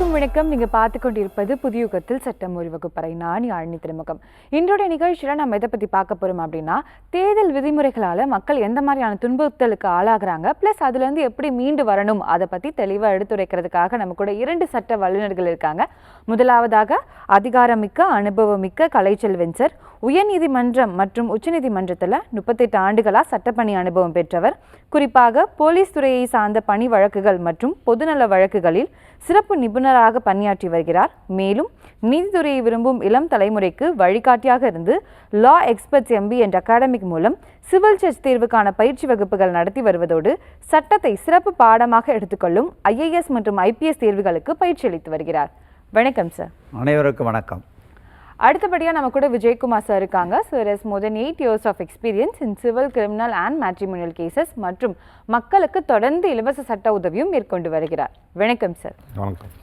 அனைவருக்கும் வணக்கம். நீங்க பார்த்து கொண்டிருப்பது புதுயுகத்தில் சட்டம் ஒரு வகுப்பறை. நான் யாழினி திருமுகம். இன்றைய நிகழ்ச்சியில நம்ம எதை பத்தி பார்க்க போறோம் அப்படின்னா, தேர்தல் விதிமுறைகளால மக்கள் எந்த மாதிரியான துன்புறுத்தலுக்கு ஆளாகிறாங்க, பிளஸ் அதுல இருந்து எப்படி மீண்டு வரணும் அதை பத்தி தெளிவா எடுத்துரைக்கிறதுக்காக நம்ம கூட 2 சட்ட வல்லுநர்கள் இருக்காங்க. முதலாவதாக அதிகாரமிக்க அனுபவமிக்க கலைச்செல்வன் சார், உயர்நீதிமன்றம் மற்றும் உச்சநீதிமன்றத்தில் 38 ஆண்டுகளா சட்டப்பணி அனுபவம் பெற்றவர். குறிப்பாக போலீஸ் துறையை சார்ந்த பணி வழக்குகள் மற்றும் பொதுநல வழக்குகளில் சிறப்பு நிபுணராக பணியாற்றி வருகிறார். மேலும் நீதித்துறையை விரும்பும் இளம் தலைமுறைக்கு வழிகாட்டியாக இருந்து லா எக்ஸ்பர்ட்ஸ் MB என்ற அகாடமிக் மூலம் சிவில் ஜட்ஜ் தேர்வுக்கான பயிற்சி வகுப்புகள் நடத்தி வருவதோடு சட்டத்தை சிறப்பு பாடமாக எடுத்துக்கொள்ளும் IAS மற்றும் IPS தேர்வுகளுக்கு பயிற்சி அளித்து வருகிறார். வணக்கம் சார். அனைவருக்கும் வணக்கம். அடுத்தபடியாக நம்ம கூட விஜயகுமார் சார் இருக்காங்க. Sir has more than 8 years of experience in civil, criminal and matrimonial cases மற்றும் மக்களுக்கு தொடர்ந்து இலவச சட்ட உதவியும் மேற்கொண்டு வருகிறார். வணக்கம் சார். வணக்கம்.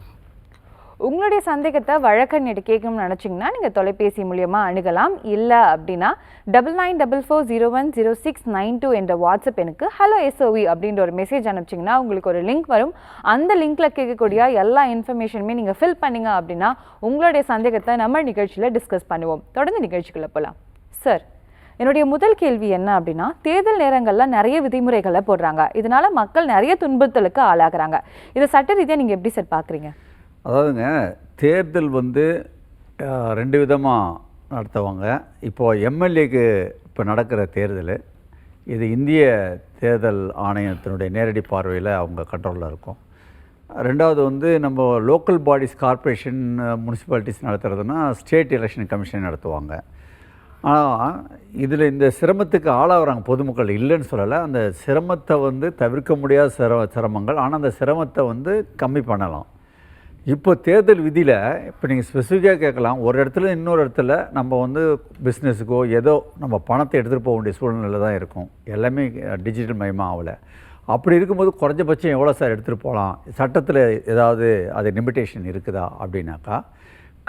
உங்களுடைய சந்தேகத்தை வழக்கறிஞர் கேட்கணும்னு நினச்சிங்கன்னா நீங்கள் தொலைபேசி மூலியமாக அணுகலாம். இல்லை அப்படின்னா 9944010692 என்ற வாட்ஸ்அப் எனக்கு ஹலோ SOV அப்படின்ற ஒரு மெசேஜ் அனுப்பிச்சிங்கன்னா உங்களுக்கு ஒரு லிங்க் வரும். அந்த லிங்க்கில் கேட்கக்கூடிய எல்லா இன்ஃபர்மேஷனுமே நீங்கள் ஃபில் பண்ணிங்க அப்படின்னா உங்களுடைய சந்தேகத்தை நம்ம நிகழ்ச்சியில் டிஸ்கஸ் பண்ணுவோம். தொடர்ந்து நிகழ்ச்சிக்குள்ளே போகலாம். சார், என்னுடைய முதல் கேள்வி என்ன அப்படின்னா, தேர்தல் நேரங்களில் நிறைய விதிமுறைகளை போடுறாங்க, இதனால மக்கள் நிறைய துன்புறுத்தலுக்கு ஆளாகிறாங்க. இதை சட்ட ரீதியாக நீங்கள் எப்படி சார் பார்க்குறீங்க? அதாவதுங்க, தேர்தல் வந்து 2 விதமாக நடத்துவாங்க. இப்போது MLAக்கு இப்போ நடக்கிற தேர்தல், இது இந்திய தேர்தல் ஆணையத்தினுடைய நேரடி பார்வையில் அவங்க கண்ட்ரோலில் இருக்கும். ரெண்டாவது வந்து நம்ம லோக்கல் பாடிஸ், கார்ப்பரேஷன், முனிசிபாலிட்டிஸ் நடத்துகிறதுனா ஸ்டேட் எலெக்ஷன் கமிஷன் நடத்துவாங்க. ஆனால் இதில் இந்த சிரமத்துக்கு ஆளாகிறாங்க பொதுமக்கள், இல்லைன்னு சொல்லலை. அந்த சிரமத்தை வந்து தவிர்க்க முடியாத சிரமங்கள், ஆனால் அந்த சிரமத்தை வந்து கம்மி பண்ணலாம். இப்போ தேர்தல் விதியில் இப்போ நீங்கள் ஸ்பெசிஃபிக்காக கேட்கலாம், ஒரு இடத்துல இன்னொரு இடத்துல நம்ம வந்து பிஸ்னஸுக்கோ ஏதோ நம்ம பணத்தை எடுத்துகிட்டு போக வேண்டிய சூழ்நிலை தான் இருக்கும். எல்லாமே டிஜிட்டல் மயமாக ஆகலை. அப்படி இருக்கும்போது குறைஞ்சபட்சம் எவ்வளோ சார் எடுத்துகிட்டு போகலாம், சட்டத்தில் ஏதாவது அது லிமிட்டேஷன் இருக்குதா அப்படின்னாக்கா,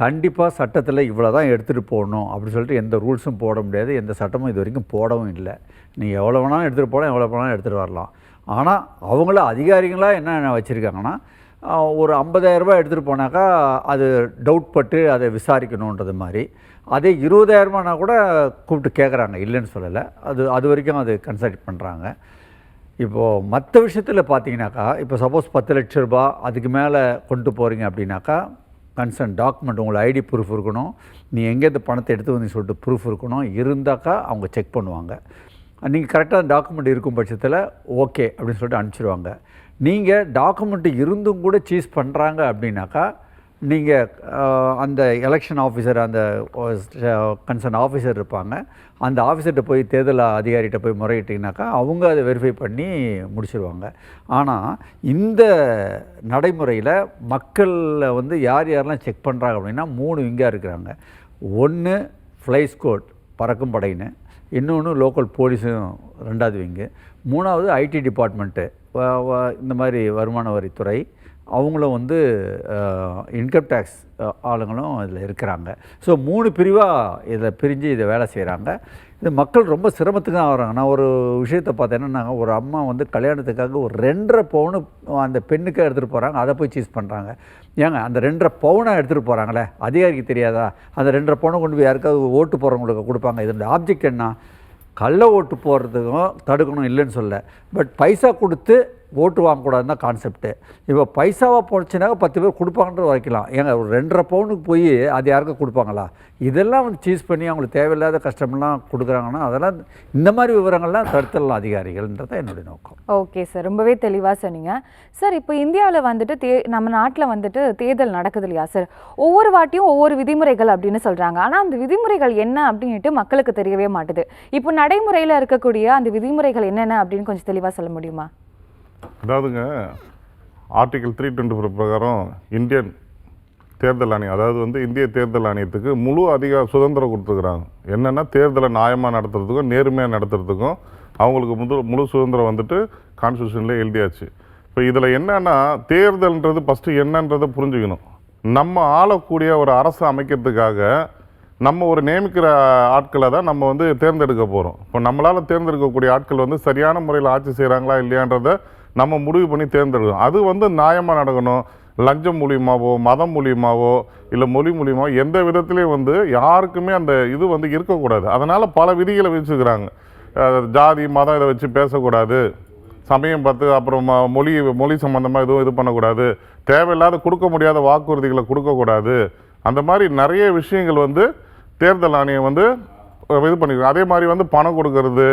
கண்டிப்பாக சட்டத்தில் இவ்வளோ தான் எடுத்துகிட்டு போகணும் அப்படின்னு சொல்லிட்டு எந்த ரூல்ஸும் போட முடியாது. எந்த சட்டமும் இது வரைக்கும் போடவும் இல்லை. நீங்கள் எவ்வளோ வேணாலும் எடுத்துகிட்டு போகலாம், எவ்வளோ வேணாலும் எடுத்துகிட்டு வரலாம். ஆனால் அவங்கள அதிகாரிகளாக என்ன வச்சுருக்காங்கன்னா, ஒரு 50,000 ரூபாய் எடுத்துகிட்டு போனாக்கா அது டவுட் பட்டு அதை விசாரிக்கணுன்றது மாதிரி. அதே 20,000 கூட கூப்பிட்டு கேட்குறாங்க, இல்லைன்னு சொல்லலை. அது வரைக்கும் அது கன்சல்ட் பண்ணுறாங்க. இப்போது மற்ற விஷயத்தில் பார்த்தீங்கன்னாக்கா, இப்போ சப்போஸ் 10 லட்ச ரூபா அதுக்கு மேலே கொண்டு போகிறீங்க அப்படின்னாக்கா, கன்சர்ன் டாக்குமெண்ட், உங்களை ஐடி ப்ரூஃப் இருக்கணும், நீ எங்கேருந்து பணத்தை எடுத்து வந்து சொல்லிட்டு ப்ரூஃப் இருக்கணும். இருந்தாக்கா அவங்க செக் பண்ணுவாங்க. நீங்கள் கரெக்டாக டாக்குமெண்ட் இருக்கும் பட்சத்தில் ஓகே அப்படின்னு சொல்லிட்டு அனுப்பிச்சிடுவாங்க. நீங்கள் டாக்குமெண்ட்டு இருந்தும் கூட சீஸ் பண்ணுறாங்க அப்படின்னாக்கா, நீங்கள் அந்த எலெக்ஷன் ஆஃபீஸர், அந்த கன்சர்ன் ஆஃபீஸர் இருப்பாங்க, அந்த ஆஃபீஸர்கிட்ட போய், தேர்தல் அதிகாரிகிட்ட போய் முறையிட்டிங்கனாக்கா அவங்க அதை வெரிஃபை பண்ணி முடிச்சிடுவாங்க. ஆனால் இந்த நடைமுறையில் மக்களில் வந்து யாரெல்லாம் செக் பண்ணுறாங்க அப்படின்னா 3 விங்காக இருக்கிறாங்க. ஒன்று ஃப்ளை ஸ்குவாட், பறக்கும் படையின்னு, இன்னொன்று லோக்கல் போலீஸும் 2வது விங்கு, 3வது IT டிபார்ட்மெண்ட்டு, இந்த மாதிரி வருமான வரித்துறை, அவங்களும் வந்து இன்கம் டேக்ஸ் ஆளுங்களும் இதில் இருக்கிறாங்க. ஸோ 3 பிரிவாக இதில் பிரிஞ்சு இதை வேலை செய்கிறாங்க. இது மக்கள் ரொம்ப சிரமத்துக்கு தான் வராங்க. நான் ஒரு விஷயத்தை பார்த்தேன்னா, ஒரு அம்மா வந்து கல்யாணத்துக்காக ஒரு 2.5 பவுனு அந்த பெண்ணுக்காக எடுத்துகிட்டு போகிறாங்க, அதை போய் சீஸ் பண்ணுறாங்க. ஏங்க, அந்த 2.5 பவுனாக எடுத்துகிட்டு போகிறாங்களே, அதிகாரிக்கு தெரியாதா? அந்த 2.5 பவுனை கொண்டு போய் யாருக்காவது ஓட்டு போகிறவங்களுக்கு கொடுப்பாங்க. இதோட ஆப்ஜெக்ட் என்ன? கள்ள ஓட்டு போடுறதுக்கும் தடுக்கணும், இல்லைன்னு சொல்ல. பட் பைசா கொடுத்து ஓட்டு வாங்கக்கூடாதுன்னு தான் கான்செப்ட்டு. இப்போ பைசாவாக போச்சுனாக்க 10 பேர் கொடுப்பாங்கன்றது வைக்கலாம். ஏங்க, ஒரு 2.5 பவுனுக்கு போய் அது யாருக்கும் கொடுப்பாங்களா? இதெல்லாம் வந்து சீஸ் பண்ணி அவங்களுக்கு தேவையில்லாத கஷ்டமெல்லாம் கொடுக்குறாங்கன்னா, அதெல்லாம் இந்த மாதிரி விவரங்கள்லாம் தடுத்துடலாம் அதிகாரிகள்ன்றது என்னுடைய நோக்கம். ஓகே சார், ரொம்பவே தெளிவாக சொன்னீங்க. சார், இப்போ இந்தியாவில் வந்துட்டு நம்ம நாட்டில் வந்துட்டு தேர்தல் நடக்குது இல்லையா சார்? ஒவ்வொரு வாட்டியும் ஒவ்வொரு விதிமுறைகள் அப்படின்னு சொல்கிறாங்க. ஆனால் அந்த விதிமுறைகள் என்ன அப்படின்ட்டு மக்களுக்கு தெரியவே மாட்டுது. இப்போ நடைமுறையில் இருக்கக்கூடிய அந்த விதிமுறைகள் என்னென்ன அப்படின்னு கொஞ்சம் தெளிவாக சொல்ல முடியுமா? அதாவதுங்க, ஆர்டிகல் 324 பிரகாரம் இந்தியன் தேர்தல் ஆணையம், அதாவது வந்து இந்திய தேர்தல் ஆணையத்துக்கு முழு சுதந்திரம் கொடுத்துருக்குறாங்க. என்னென்னா, தேர்தலை நியாயமாக நடத்துறதுக்கும் நேர்மையாக நடத்துறதுக்கும் அவங்களுக்கு முழு சுதந்திரம் வந்துட்டு கான்ஸ்டியூஷனில் எழுதியாச்சு. இப்போ இதில் என்னென்னா, தேர்தல்ன்றது ஃபஸ்ட்டு என்னன்றதை புரிஞ்சுக்கணும். நம்ம ஆளக்கூடிய ஒரு அரசு அமைக்கிறதுக்காக நம்ம ஒரு நியமிக்கிற ஆட்களை தான் நம்ம வந்து தேர்ந்தெடுக்க போகிறோம். இப்போ நம்மளால் தேர்ந்தெடுக்கக்கூடிய ஆட்கள் வந்து சரியான முறையில் ஆட்சி செய்கிறாங்களா இல்லையான்றதை நம்ம முடிவு பண்ணி தேர்ந்தெடுக்கணும். அது வந்து நியாயமாக நடக்கணும். லஞ்சம் மூலியமாவோ மதம் மூலியமாவோ இல்லை மொழி மூலியமாவோ எந்த விதத்துலேயும் வந்து யாருக்குமே அந்த இது வந்து இருக்கக்கூடாது. அதனால் பல விதிகளை வச்சுக்கிறாங்க. ஜாதி மதம் இதை வச்சு பேசக்கூடாது, சமயம் பார்த்து அப்புறம் மொழி சம்மந்தமாக எதுவும் இது பண்ணக்கூடாது, தேவையில்லாத கொடுக்க முடியாத வாக்குறுதிகளை கொடுக்கக்கூடாது, அந்த மாதிரி நிறைய விஷயங்கள் வந்து தேர்தல் ஆணையம் வந்து இது பண்ணிக்கிறோம். அதே மாதிரி வந்து பணம் கொடுக்கறது,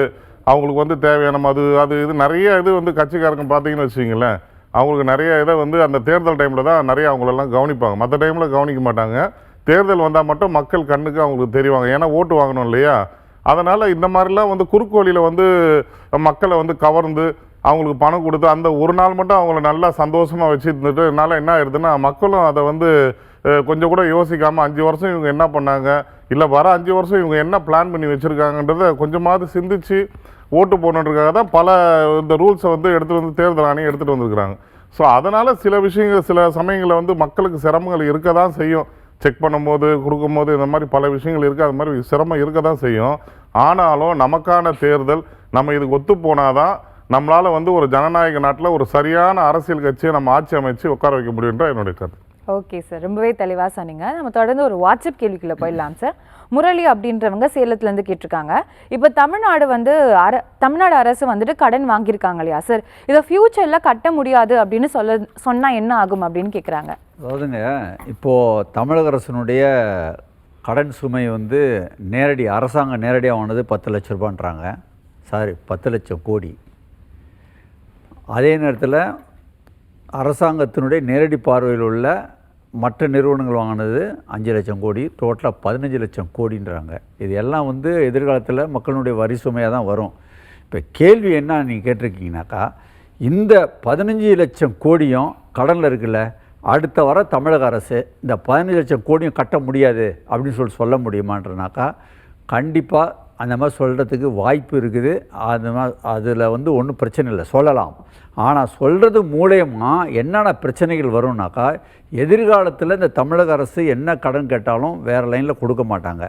அவங்களுக்கு வந்து தேவையான அது இது நிறைய இது வந்து கட்சிக்காரங்க பார்த்தீங்கன்னு வச்சுக்கிங்களேன், அவங்களுக்கு நிறைய இதை வந்து அந்த தேர்தல் டைமில் தான் நிறைய அவங்களெல்லாம் கவனிப்பாங்க. மற்ற டைமில் கவனிக்க மாட்டாங்க. தேர்தல் வந்தால் மட்டும் மக்கள் கண்ணுக்கு அவங்களுக்கு தெரிவாங்க. ஏன்னா ஓட்டு வாங்கணும் இல்லையா? அதனால் இந்த மாதிரிலாம் வந்து குறுக்கு வழியில் வந்து மக்களை வந்து கவர்ந்து அவங்களுக்கு பணம் கொடுத்து அந்த ஒரு நாள் மட்டும் அவங்கள நல்லா சந்தோஷமாக வச்சுருந்துட்டு என்னால் என்ன ஆயிடுதுன்னா மக்களும் அதை வந்து கொஞ்சம் கூட யோசிக்காமல் 5 வருஷம் இவங்க என்ன பண்ணாங்க, இல்லை வர 5 வருஷம் இவங்க என்ன பிளான் பண்ணி வச்சுருக்காங்கன்றத கொஞ்சமாவது சிந்திச்சு ஓட்டு போடணுன்றதுக்காக தான் பல இந்த ரூல்ஸை வந்து எடுத்துகிட்டு வந்து தேர்தல் ஆணையம் எடுத்துகிட்டு வந்துருக்குறாங்க. ஸோ அதனால் சில விஷயங்கள் சில சமயங்களில் வந்து மக்களுக்கு சிரமங்கள் இருக்க தான் செய்யும். செக் பண்ணும்போது கொடுக்கும்போது இந்த மாதிரி பல விஷயங்கள் இருக்குது, அது மாதிரி சிரமம் இருக்க தான் செய்யும். ஆனாலும் நமக்கான தேர்தல் நம்ம இதுக்கு ஒத்து போனாதான் நம்மளால் வந்து ஒரு ஜனநாயக நாட்டில் ஒரு சரியான அரசியல் கட்சியை நம்ம ஆட்சி அமைச்சு உட்கார வைக்க முடியுன்ற என்னுடைய கருத்து. ஓகே சார், ரொம்பவே தெளிவாக சொன்னீங்க. நம்ம தொடர்ந்து ஒரு வாட்ஸ்அப் கேள்விக்குள்ளே போயிடலாம் சார். முரளி அப்படின்றவங்க சேலத்துலேருந்து கேட்டிருக்காங்க. இப்போ தமிழ்நாடு அரசு வந்துட்டு கடன் வாங்கியிருக்காங்க இல்லையா சார், இதை ஃப்யூச்சரில் கட்ட முடியாது அப்படின்னு சொன்னால் என்ன ஆகும் அப்படின்னு கேட்குறாங்க. அதாவதுங்க, இப்போது தமிழக அரசனுடைய கடன் சுமை வந்து அரசாங்கம் நேரடியாக வாங்கினது 10 லட்ச ரூபான்றாங்க. 10 லட்சம் கோடி. அதே நேரத்தில் அரசாங்கத்தினுடைய நேரடி பார்வையில் உள்ள மற்ற நிறுவனங்கள் வாங்கினது 5 லட்சம் கோடி, டோட்டலாக 15 லட்சம் கோடின்றாங்க. இது எல்லாம் வந்து எதிர்காலத்தில் மக்களுடைய வரி சுமையாக தான் வரும். இப்போ கேள்வி என்ன நீங்கள் கேட்டிருக்கீங்கனாக்கா, இந்த 15 லட்சம் கோடியும் கடனில் இருக்குல்ல, அடுத்த வர தமிழக அரசு இந்த 15 லட்சம் கோடியும் கட்ட முடியாது அப்படின்னு சொல்ல முடியுமான்றனாக்கா, கண்டிப்பாக அந்த மாதிரி சொல்கிறதுக்கு வாய்ப்பு இருக்குது. அதில் வந்து ஒன்றும் பிரச்சனை இல்லை, சொல்லலாம். ஆனால் சொல்கிறது மூலயமா என்னென்ன பிரச்சனைகள் வரும்னாக்கா, எதிர்காலத்தில் இந்த தமிழக அரசு என்ன கடன் கேட்டாலும் வேறு லைனில் கொடுக்க மாட்டாங்க.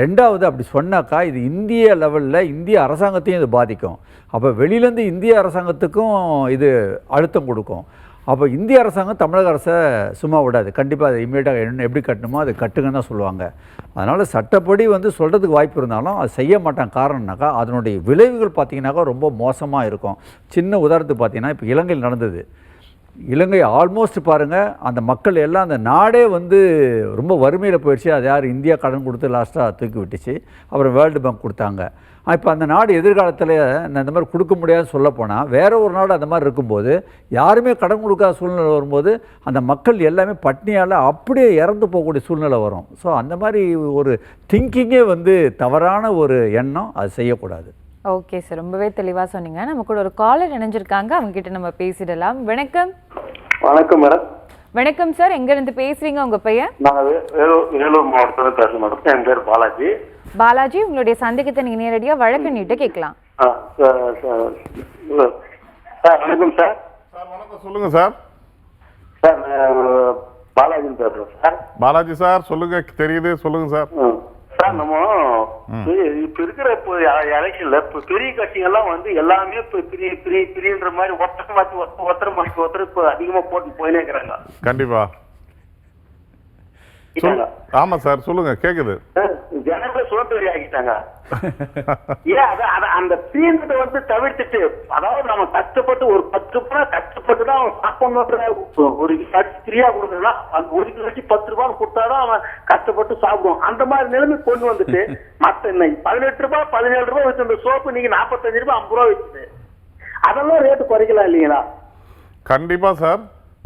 ரெண்டாவது, அப்படி சொன்னாக்கா இது இந்திய லெவலில் இந்திய அரசாங்கத்தையும் இது பாதிக்கும். அப்போ வெளியிலேருந்து இந்திய அரசாங்கத்துக்கும் இது அழுத்தம் கொடுக்கும். அப்போ இந்திய அரசாங்கம் தமிழக அரசை சும்மா விடாது. கண்டிப்பாக அதை இமீடியட்டாக எப்படி கட்டணுமோ அது கட்டுங்கன்னு தான் சொல்லுவாங்க. அதனால் சட்டப்படி வந்து சொல்கிறதுக்கு வாய்ப்பு இருந்தாலும் அது செய்ய மாட்டாங்க. காரணம்னாக்கா அதனுடைய விளைவுகள் பார்த்திங்கனாக்கா ரொம்ப மோசமாக இருக்கும். சின்ன உதாரணத்துக்கு பார்த்திங்கன்னா, இப்போ இலங்கையில் நடந்தது. இலங்கை ஆல்மோஸ்ட் பாருங்கள், அந்த மக்கள் எல்லாம் அந்த நாடே வந்து ரொம்ப வறுமையில் போயிடுச்சு. அது யார் இந்தியா கடன் கொடுத்து லாஸ்ட்டாக தூக்கி விட்டுச்சு. அப்புறம் வேர்ல்டு பேங்க் கொடுத்தாங்க. இப்போ அந்த நாடு எதிர்காலத்தில் இந்த மாதிரி கொடுக்க முடியாதுன்னு சொல்லப்போனால், வேற ஒரு நாடு அந்த மாதிரி இருக்கும்போது யாருமே கடன் கொடுக்காத சூழ்நிலை வரும்போது அந்த மக்கள் எல்லாமே பட்னியால் அப்படியே இறந்து போகக்கூடிய சூழ்நிலை வரும். ஸோ அந்த மாதிரி ஒரு திங்கிங்கே வந்து தவறான ஒரு எண்ணம், அது செய்யக்கூடாது. ஓகே சார், ரொம்பவே தெளிவாக சொன்னீங்க. நம்ம கூட ஒரு காலர் இணைஞ்சிருக்காங்க, அவங்க கிட்ட நம்ம பேசிடலாம். வணக்கம். வணக்கம் மேடம். வணக்கம் சார், எங்கேருந்து பேசுறீங்க, உங்கள் பெயர்? நாங்கள் வேலூர் மாவட்டத்தில் பேசுகிறோம் மேடம். என் பேர் பாலாஜி. பாலாஜி, உங்களுடைய சந்தேகத்தை நீங்கள் நேரடியாக வழக்கறிஞர்கிட்ட கேட்கலாம். சார் வணக்கம் சார். வணக்கம், சொல்லுங்கள் சார். சார் பாலாஜின்னு பேசுகிறோம் சார். பாலாஜி சார் சொல்லுங்க, தெரியுது, சொல்லுங்க சார். சார் நம்ம இப்ப இருக்கிற எலெக்ஷன்ல பெரிய கட்சிகள்லாம் வந்து எல்லாமே பிரின்ற மாதிரி ஒருத்தர் இப்ப அதிகமா போட்டு போயினே இருக்கிறாங்க. கண்டிப்பா. ஆமா சார், சொல்லுங்க, கேக்குது. ஜனங்களை சோம்பேறி ஆகிட்டாங்க. ஏன் அந்த தீர்ந்ததை வந்து தவிர்த்துட்டு, அதாவது நம்ம கஷ்டப்பட்டு ஒரு 10 ரூபாய் கஷ்டப்பட்டு தான் அவன் சாப்பிடணும். ஒரு ஃப்ரீயா கொடுக்கணும்னா அந்த 1 கிலோ 10 ரூபாய் கொடுத்தாதான் அவன் கஷ்டப்பட்டு சாப்பிடுவான். அந்த மாதிரி நிலைமை கொண்டு வந்துட்டு மத்த 18 ரூபாய் 17 ரூபாய் வச்சு அந்த சோப்பு நீங்க 45 ரூபாய் 50 ரூபாய் வச்சுது, அதெல்லாம் ரேட்டு குறைக்கலாம் இல்லைங்களா? கண்டிப்பா சார்,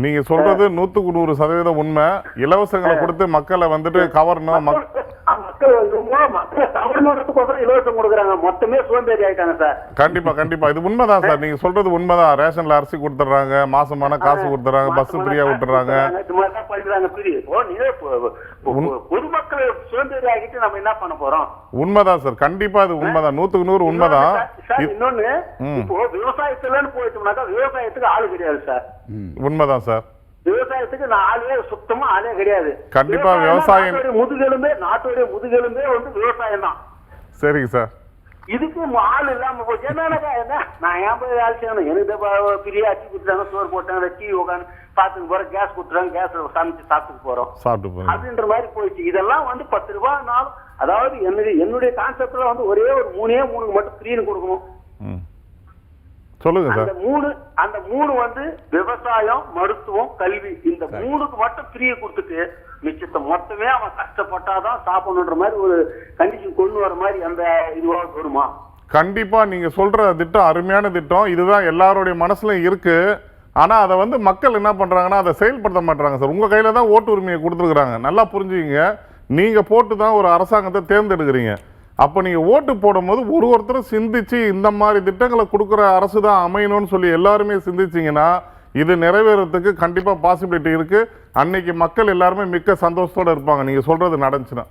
நீங்க சொல்றது 100% உண்மை. இலவசங்களை கொடுத்து மக்களை வந்துட்டு கவரணும். இலவசம் கொடுக்குறாங்க, மொத்தமே சோம்பேறி ஆயிட்டாங்க சார். கண்டிப்பா கண்டிப்பா, இது உண்மைதான் சார். நீங்க சொல்றது உண்மைதான். ரேஷன்ல அரிசி கொடுத்துறாங்க, மாசமான காசு கொடுத்துறாங்க, பஸ் ஃப்ரீயா விட்டுறாங்க. பொதுமக்களை சோம்பேறி ஆகிட்டு நம்ம என்ன பண்ண போறோம்? உண்மைதான் சார், கண்டிப்பா இது உண்மைதான், 100% உண்மைதான். இன்னொன்னு, இப்போ விவசாயத்துலன்னு போயிட்டோம்னாக்கா விவசாயத்துக்கு ஆளு கிடையாது சார். உண்மைதான் சார், விவசாயத்துக்கு ஆளே சுத்தமா ஆளே கிடையாது. கண்டிப்பா விவசாயம் நாட்டுடைய முதுகெலும்பே வந்து விவசாயம் தான். சரிங்க சார். இதுக்கு ஆள் இல்லாம போச்சு. என்னக்கா என்ன நான் ஏன் போய் வேலை செய்யணும்? எனக்கு பிரியா அச்சு கொடுத்தாங்க, சோறு போட்டாங்க, டிவி உட்காந்து பாத்துக்கு போறோம், கேஸ் கொடுத்துறாங்க, கேஸ் சமைச்சு சாப்பிட்டுக்கு போறோம் அப்படின்ற மாதிரி போயிடுச்சு. இதெல்லாம் வந்து 10 ரூபாய் நாளும், அதாவது என்னுடைய கான்செப்ட்ல வந்து ஒரே ஒரு 3 மட்டும் ஃப்ரீன்னு கொடுக்கணும். சொல்லுங்க சார். அந்த மூணு வந்து விவசாயம், மருத்துவம், கல்வி, இந்த 3க்கு மட்டும் ஃப்ரீயை கொடுத்துட்டு மிச்சத்தை மொத்தமே அவன் கஷ்டப்பட்டாதான் சாப்பிடணுன்ற மாதிரி ஒரு கண்டிஷன் கொண்டு வர மாதிரி அந்த இதுவா வருமா? கண்டிப்பா நீங்க சொல்ற திட்டம் அருமையான திட்டம். இதுதான் எல்லாருடைய மனசுலயும் இருக்கு. ஆனா அதை வந்து மக்கள் என்ன பண்றாங்கன்னா அதை செயல்படுத்த மாட்டாங்க சார். உங்க கையில தான் ஓட்டு உரிமையை கொடுத்துருக்காங்க. நல்லா புரிஞ்சுக்கிங்க. நீங்க போட்டு தான் ஒரு அரசாங்கத்தை தேர்ந்தெடுக்கிறீங்க. அப்போ நீங்கள் ஓட்டு போடும்போது ஒருத்தரும் சிந்திச்சு இந்த மாதிரி திட்டங்களை கொடுக்குற அரசு தான் அமையணும்னு சொல்லி எல்லாருமே சிந்திச்சிங்கன்னா இது நிறைவேறதுக்கு கண்டிப்பாக பாசிபிலிட்டி இருக்குது. அன்னைக்கு மக்கள் எல்லாருமே மிக்க சந்தோஷத்தோடு இருப்பாங்க நீங்கள் சொல்கிறது நடந்துச்சுன்னா.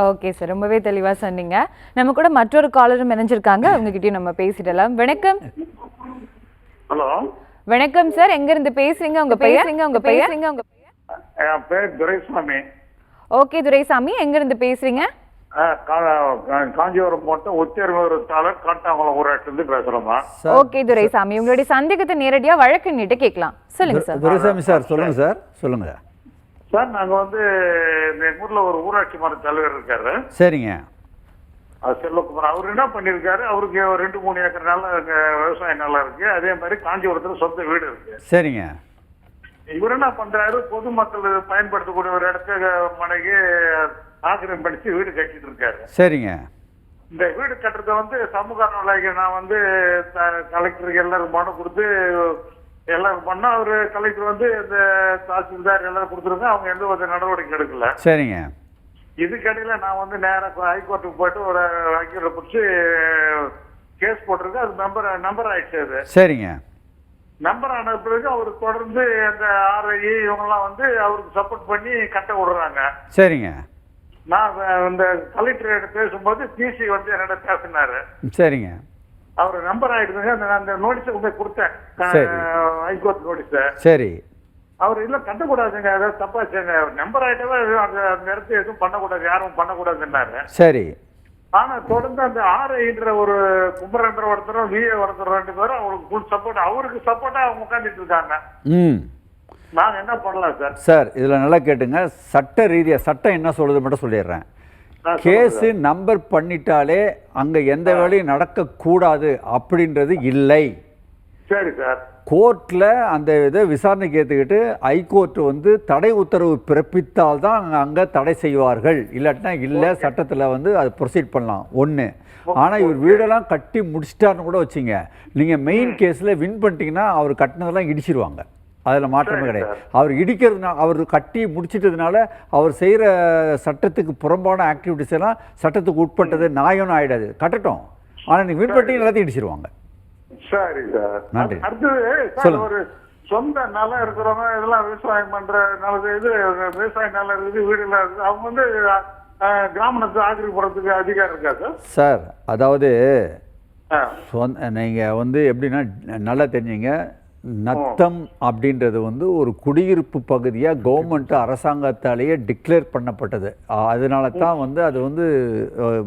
ஓகே சார், ரொம்பவே தெளிவாக சொன்னீங்க. நம்ம கூட மற்றொரு காலரும் இணைஞ்சிருக்காங்க, அவங்ககிட்டயும் நம்ம பேசிடலாம். வணக்கம். ஹலோ, வணக்கம் சார். எங்கிருந்து பேசுறீங்க? உங்க பெயர்? என் பேர் துரைசாமி. ஓகே துரைசாமி, எங்கிருந்து பேசுறீங்க? காஞ்சிபுரம் மாவட்டம் உத்தியர்மூர் தாலுகா காட்டாங்குளம் ஊராட்சிலிருந்து பேசுறோமா? ஓகே துரைசாமி, உங்களுடைய சந்தேகத்தை நேரடியா வழக்கறிஞர்கிட்ட கேட்கலாம். சொல்லுங்க சார். துரைசாமி சார் சொல்லுங்க சார். சொல்லுங்க சார். நாங்க வந்து எங்க ஊர்ல ஒரு ஊராட்சி மன்ற தலைவர் இருக்காரு. சரிங்க. செல்வகுமார். அவர் என்ன பண்ணிருக்காரு, அவருக்கு 2-3 ஏக்கர் நிலம் விவசாய நிலம் இருக்கு. அதே மாதிரி காஞ்சிபுரத்துல சொந்த வீடு இருக்கு. சரிங்க. இவர் என்ன பண்றாரு, பொதுமக்கள் பயன்படுத்தக்கூடிய ஒரு இடத்த மனைக்கு ஆக்கிரமிச்சு வீடு கட்டிட்டு இருக்காரு. சரிங்க. இந்த வீடு கட்டுறத வந்து சமூக நலவாரிய நான் வந்து கலெக்டருக்கு எல்லாரும் மனு கொடுத்து எல்லாரும் பண்ணா, அவரு கலெக்டர் வந்து இந்த தாசில்தார் எல்லாரும் கொடுத்துருங்க, அவங்க எந்த ஒரு நடவடிக்கை எடுக்கல. சரிங்க. இதுக்கடையில நான் வந்து நேரம் ஹைகோர்ட்டுக்கு போயிட்டு ஒரு வக்கீலை பிடிச்சி கேஸ் போட்டிருக்கேன். அது நம்பர் ஆயிடுச்சு. அது சரிங்க. நம்பர் ஆன பிறகு அவரு தொடர்ந்து அந்த ஆர்ஐ இவங்கெல்லாம் வந்து அவருக்கு சப்போர்ட் பண்ணி கட்ட விடுறாங்க. சரிங்க. நான் இந்த கலெக்டர் பேசும்போது பிசி வந்து என்னோட பேசினாரு. சரிங்க. அவர் நம்பர் ஆயிடுதுங்க. அந்த நோட்டீஸை கொண்டு கொடுத்தேன், ஹைகோர்ட் நோட்டீஸ. சரி. அவர் இல்ல கட்டக்கூடாதுங்க, அதாவது தப்பாச்சுங்க, நம்பர் ஆயிட்டவே அந்த இடத்துல எதுவும் பண்ணக்கூடாது, யாரும் பண்ணக்கூடாதுன்னாரு. சரி. ஆனா தொடர்ந்து அந்த ஆர்ஐன்ற ஒரு குமரன்ற ஒருத்தரும் விஏ ஒருத்தர் 2 பேரும் அவருக்கு ஃபுல் சப்போர்ட், அவருக்கு சப்போர்ட்டா அவங்க உட்காந்துட்டு இருக்காங்க. நாங்க என்ன பண்ணலாம் சார்? சார் இதில் நல்லா கேட்டுங்க. சட்ட ரீதியாக சட்டம் என்ன சொல்றது மட்டும் சொல்லிடுறேன். கேஸு நம்பர் பண்ணிட்டாலே அங்கே எந்த வேலையும் நடக்கக்கூடாது அப்படின்றது இல்லை. சரி சார். கோர்ட்டில் அந்த இதை விசாரணைக்கு ஏற்றுக்கிட்டு ஹைகோர்ட் வந்து தடை உத்தரவு பிறப்பித்தால் தான் அங்கே தடை செய்வார்கள். இல்லாட்டினா இல்லை, சட்டத்தில் வந்து அது ப்ரொசீட் பண்ணலாம். ஒன்று. ஆனால் இவர் வீடெல்லாம் கட்டி முடிச்சிட்டாருன்னு கூட வச்சுங்க, நீங்கள் மெயின் கேஸில் வின் பண்ணிட்டீங்கன்னா அவர் கட்டினதெல்லாம் இடிச்சிருவாங்க. அதில் மாற்றமே கிடையாது. அவர் இடிக்கிறதுனால, அவர் கட்டி முடிச்சிட்டதுனால அவர் செய்கிற சட்டத்துக்கு புறம்பான ஆக்டிவிட்டிஸ் எல்லாம் சட்டத்துக்கு உட்பட்டது, நியாயம்னு ஆகிடாது. கட்டட்டும். ஆனால் நீங்கள் வின் பண்ணிட்டீங்க எல்லாத்தையும் இடிச்சிருவாங்க. சரி சார். நன்றி. அடுத்தது ஒரு சொந்த நிலம் இருக்கிறவங்க இதெல்லாம் விவசாயம் பண்ற இது விவசாய நிலம் இருக்குது, வீடு எல்லாம் இருக்குது, அவங்க வந்து கிராமத்தை ஆக்கிரமிப்புறதுக்கு அதிகாரம் இருக்கா சார்? சார் அதாவது நீங்கள் வந்து எப்படின்னா நல்லா தெரிஞ்சுங்க, நத்தம் அப்படின்றது வந்து ஒரு குடியிருப்பு பகுதியாக கவர்மெண்ட் அரசாங்கத்தாலேயே டிக்ளேர் பண்ணப்பட்டது. அதனால தான் வந்து அது வந்து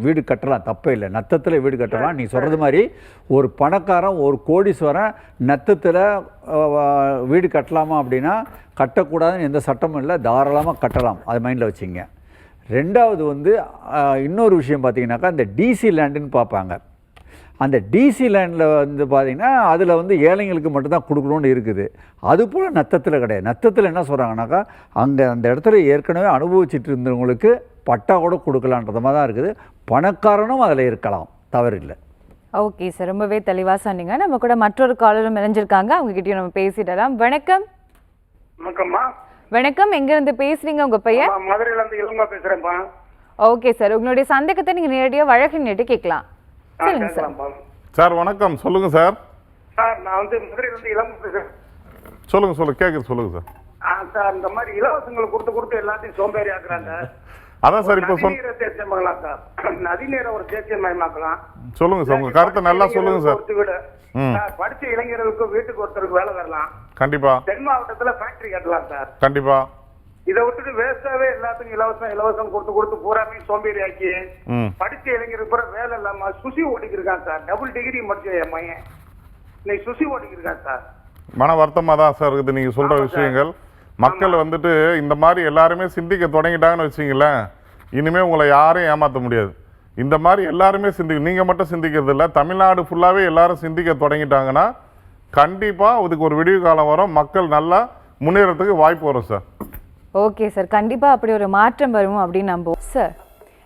வீடு கட்டலாம், தப்பே இல்லை. நத்தத்தில் வீடு கட்டலாம். நீங்கள் சொல்கிறது மாதிரி ஒரு பணக்காரன், ஒரு கோடீஸ்வரன் நத்தத்தில் வீடு கட்டலாமா அப்படின்னா கட்டக்கூடாதுன்னு எந்த சட்டமும் இல்லை, தாராளமாக கட்டலாம். அது மைண்டில் வச்சுங்க. ரெண்டாவது வந்து இன்னொரு விஷயம் பார்த்தீங்கன்னாக்கா, இந்த டிசி லேண்டுன்னு பார்ப்பாங்க. அந்த டிசி லேண்டில் வந்து பார்த்திங்கன்னா அதில் வந்து ஏழைங்களுக்கு மட்டும்தான் கொடுக்கணும்னு இருக்குது. அதுபோல் நத்தத்தில் கிடையாது. நத்தத்தில் என்ன சொல்கிறாங்கனாக்கா, அங்கே அந்த இடத்துல ஏற்கனவே அனுபவிச்சுட்டு இருந்தவங்களுக்கு பட்டா கூட கொடுக்கலான்றது மாதிரி தான் இருக்குது. பணக்காரனும் அதில் இருக்கலாம், தவறில்லை. ஓகே சார், ரொம்பவே தெளிவாக சொன்னீங்க. நம்ம கூட மற்றொரு காலரும் இணைஞ்சிருக்காங்க, அவங்ககிட்டயும் நம்ம பேசிடலாம். வணக்கம். வணக்கம்மா. வணக்கம். எங்கிருந்து பேசுறீங்க? உங்க பெயர்? மதுரையில இருந்து இளங்கோ பேசுறேன்ப்பா. ஓகே சார், உங்களுடைய சந்தேகத்தை நீங்க நேரடியாக வழக்கறிஞர்கிட்ட கேட்கலாம். சொல்லுங்க சார். சார் வணக்கம். சொல்லுங்க சார். சார் நான் வந்து மதுரையில இருந்து இளங்கோ பேசுறேன். சொல்லுங்க கேக்குது. சொல்லுங்க சார். சார் இந்த மாதிரி இலவசங்களை கொடுத்து எல்லாத்தையும் சோம்பேறி ஆக்குறாங்க. அதான் சார் இப்போ தேர்ச்சியமாக்கலாம் சார். நதிநீரை ஒரு தேர்ச்சியமயமாக்கலாம். சொல்லுங்க சார், உங்க கருத்தை நல்லா சொல்லுங்க சார். படிச்ச இளைஞர்களுக்கு வீட்டுக்கு ஒருத்தருக்கு வேலை வரலாம். கண்டிப்பா. தென் மாவட்டத்துல ஃபேக்டரி கட்டலாம் சார். கண்டிப்பா. இதை விட்டுட்டு வேஸ்டாவே எல்லாத்துக்கும் இலவசம் இலவசம் கொடுத்து பூராமே சோம்பேறி ஆக்கி படிச்ச இளைஞருக்கு பிற வேலை இல்லாம சுசி ஓட்டிக்கு இருக்கான் சார். டபுள் டிகிரி முடிச்ச என் பையன் இன்னைக்கு சுசி ஓட்டிக்கு இருக்கான் சார். மன வருத்தமா தான் சார் இருக்குது நீங்க சொல்ற விஷயங்கள். மக்கள் வந்துட்டு இந்த மாதிரி எல்லாருமே சிந்திக்க தொடங்கிட்டாங்கன்னு வச்சுங்களேன், இனிமே உங்களை யாரையும் ஏமாற்ற முடியாது. இந்த மாதிரி எல்லாருமே நீங்க மட்டும் சிந்திக்கிறது இல்லை, தமிழ்நாடு ஃபுல்லாவே எல்லாரும் சிந்திக்க தொடங்கிட்டாங்கன்னா கண்டிப்பா அதுக்கு ஒரு விடிவு காலம் வரும், மக்கள் நல்லா முன்னேறதுக்கு வாய்ப்பு வரும் சார். ஓகே சார், கண்டிப்பா அப்படி ஒரு மாற்றம் வரும் அப்படின்னு நம்புவோம் சார்.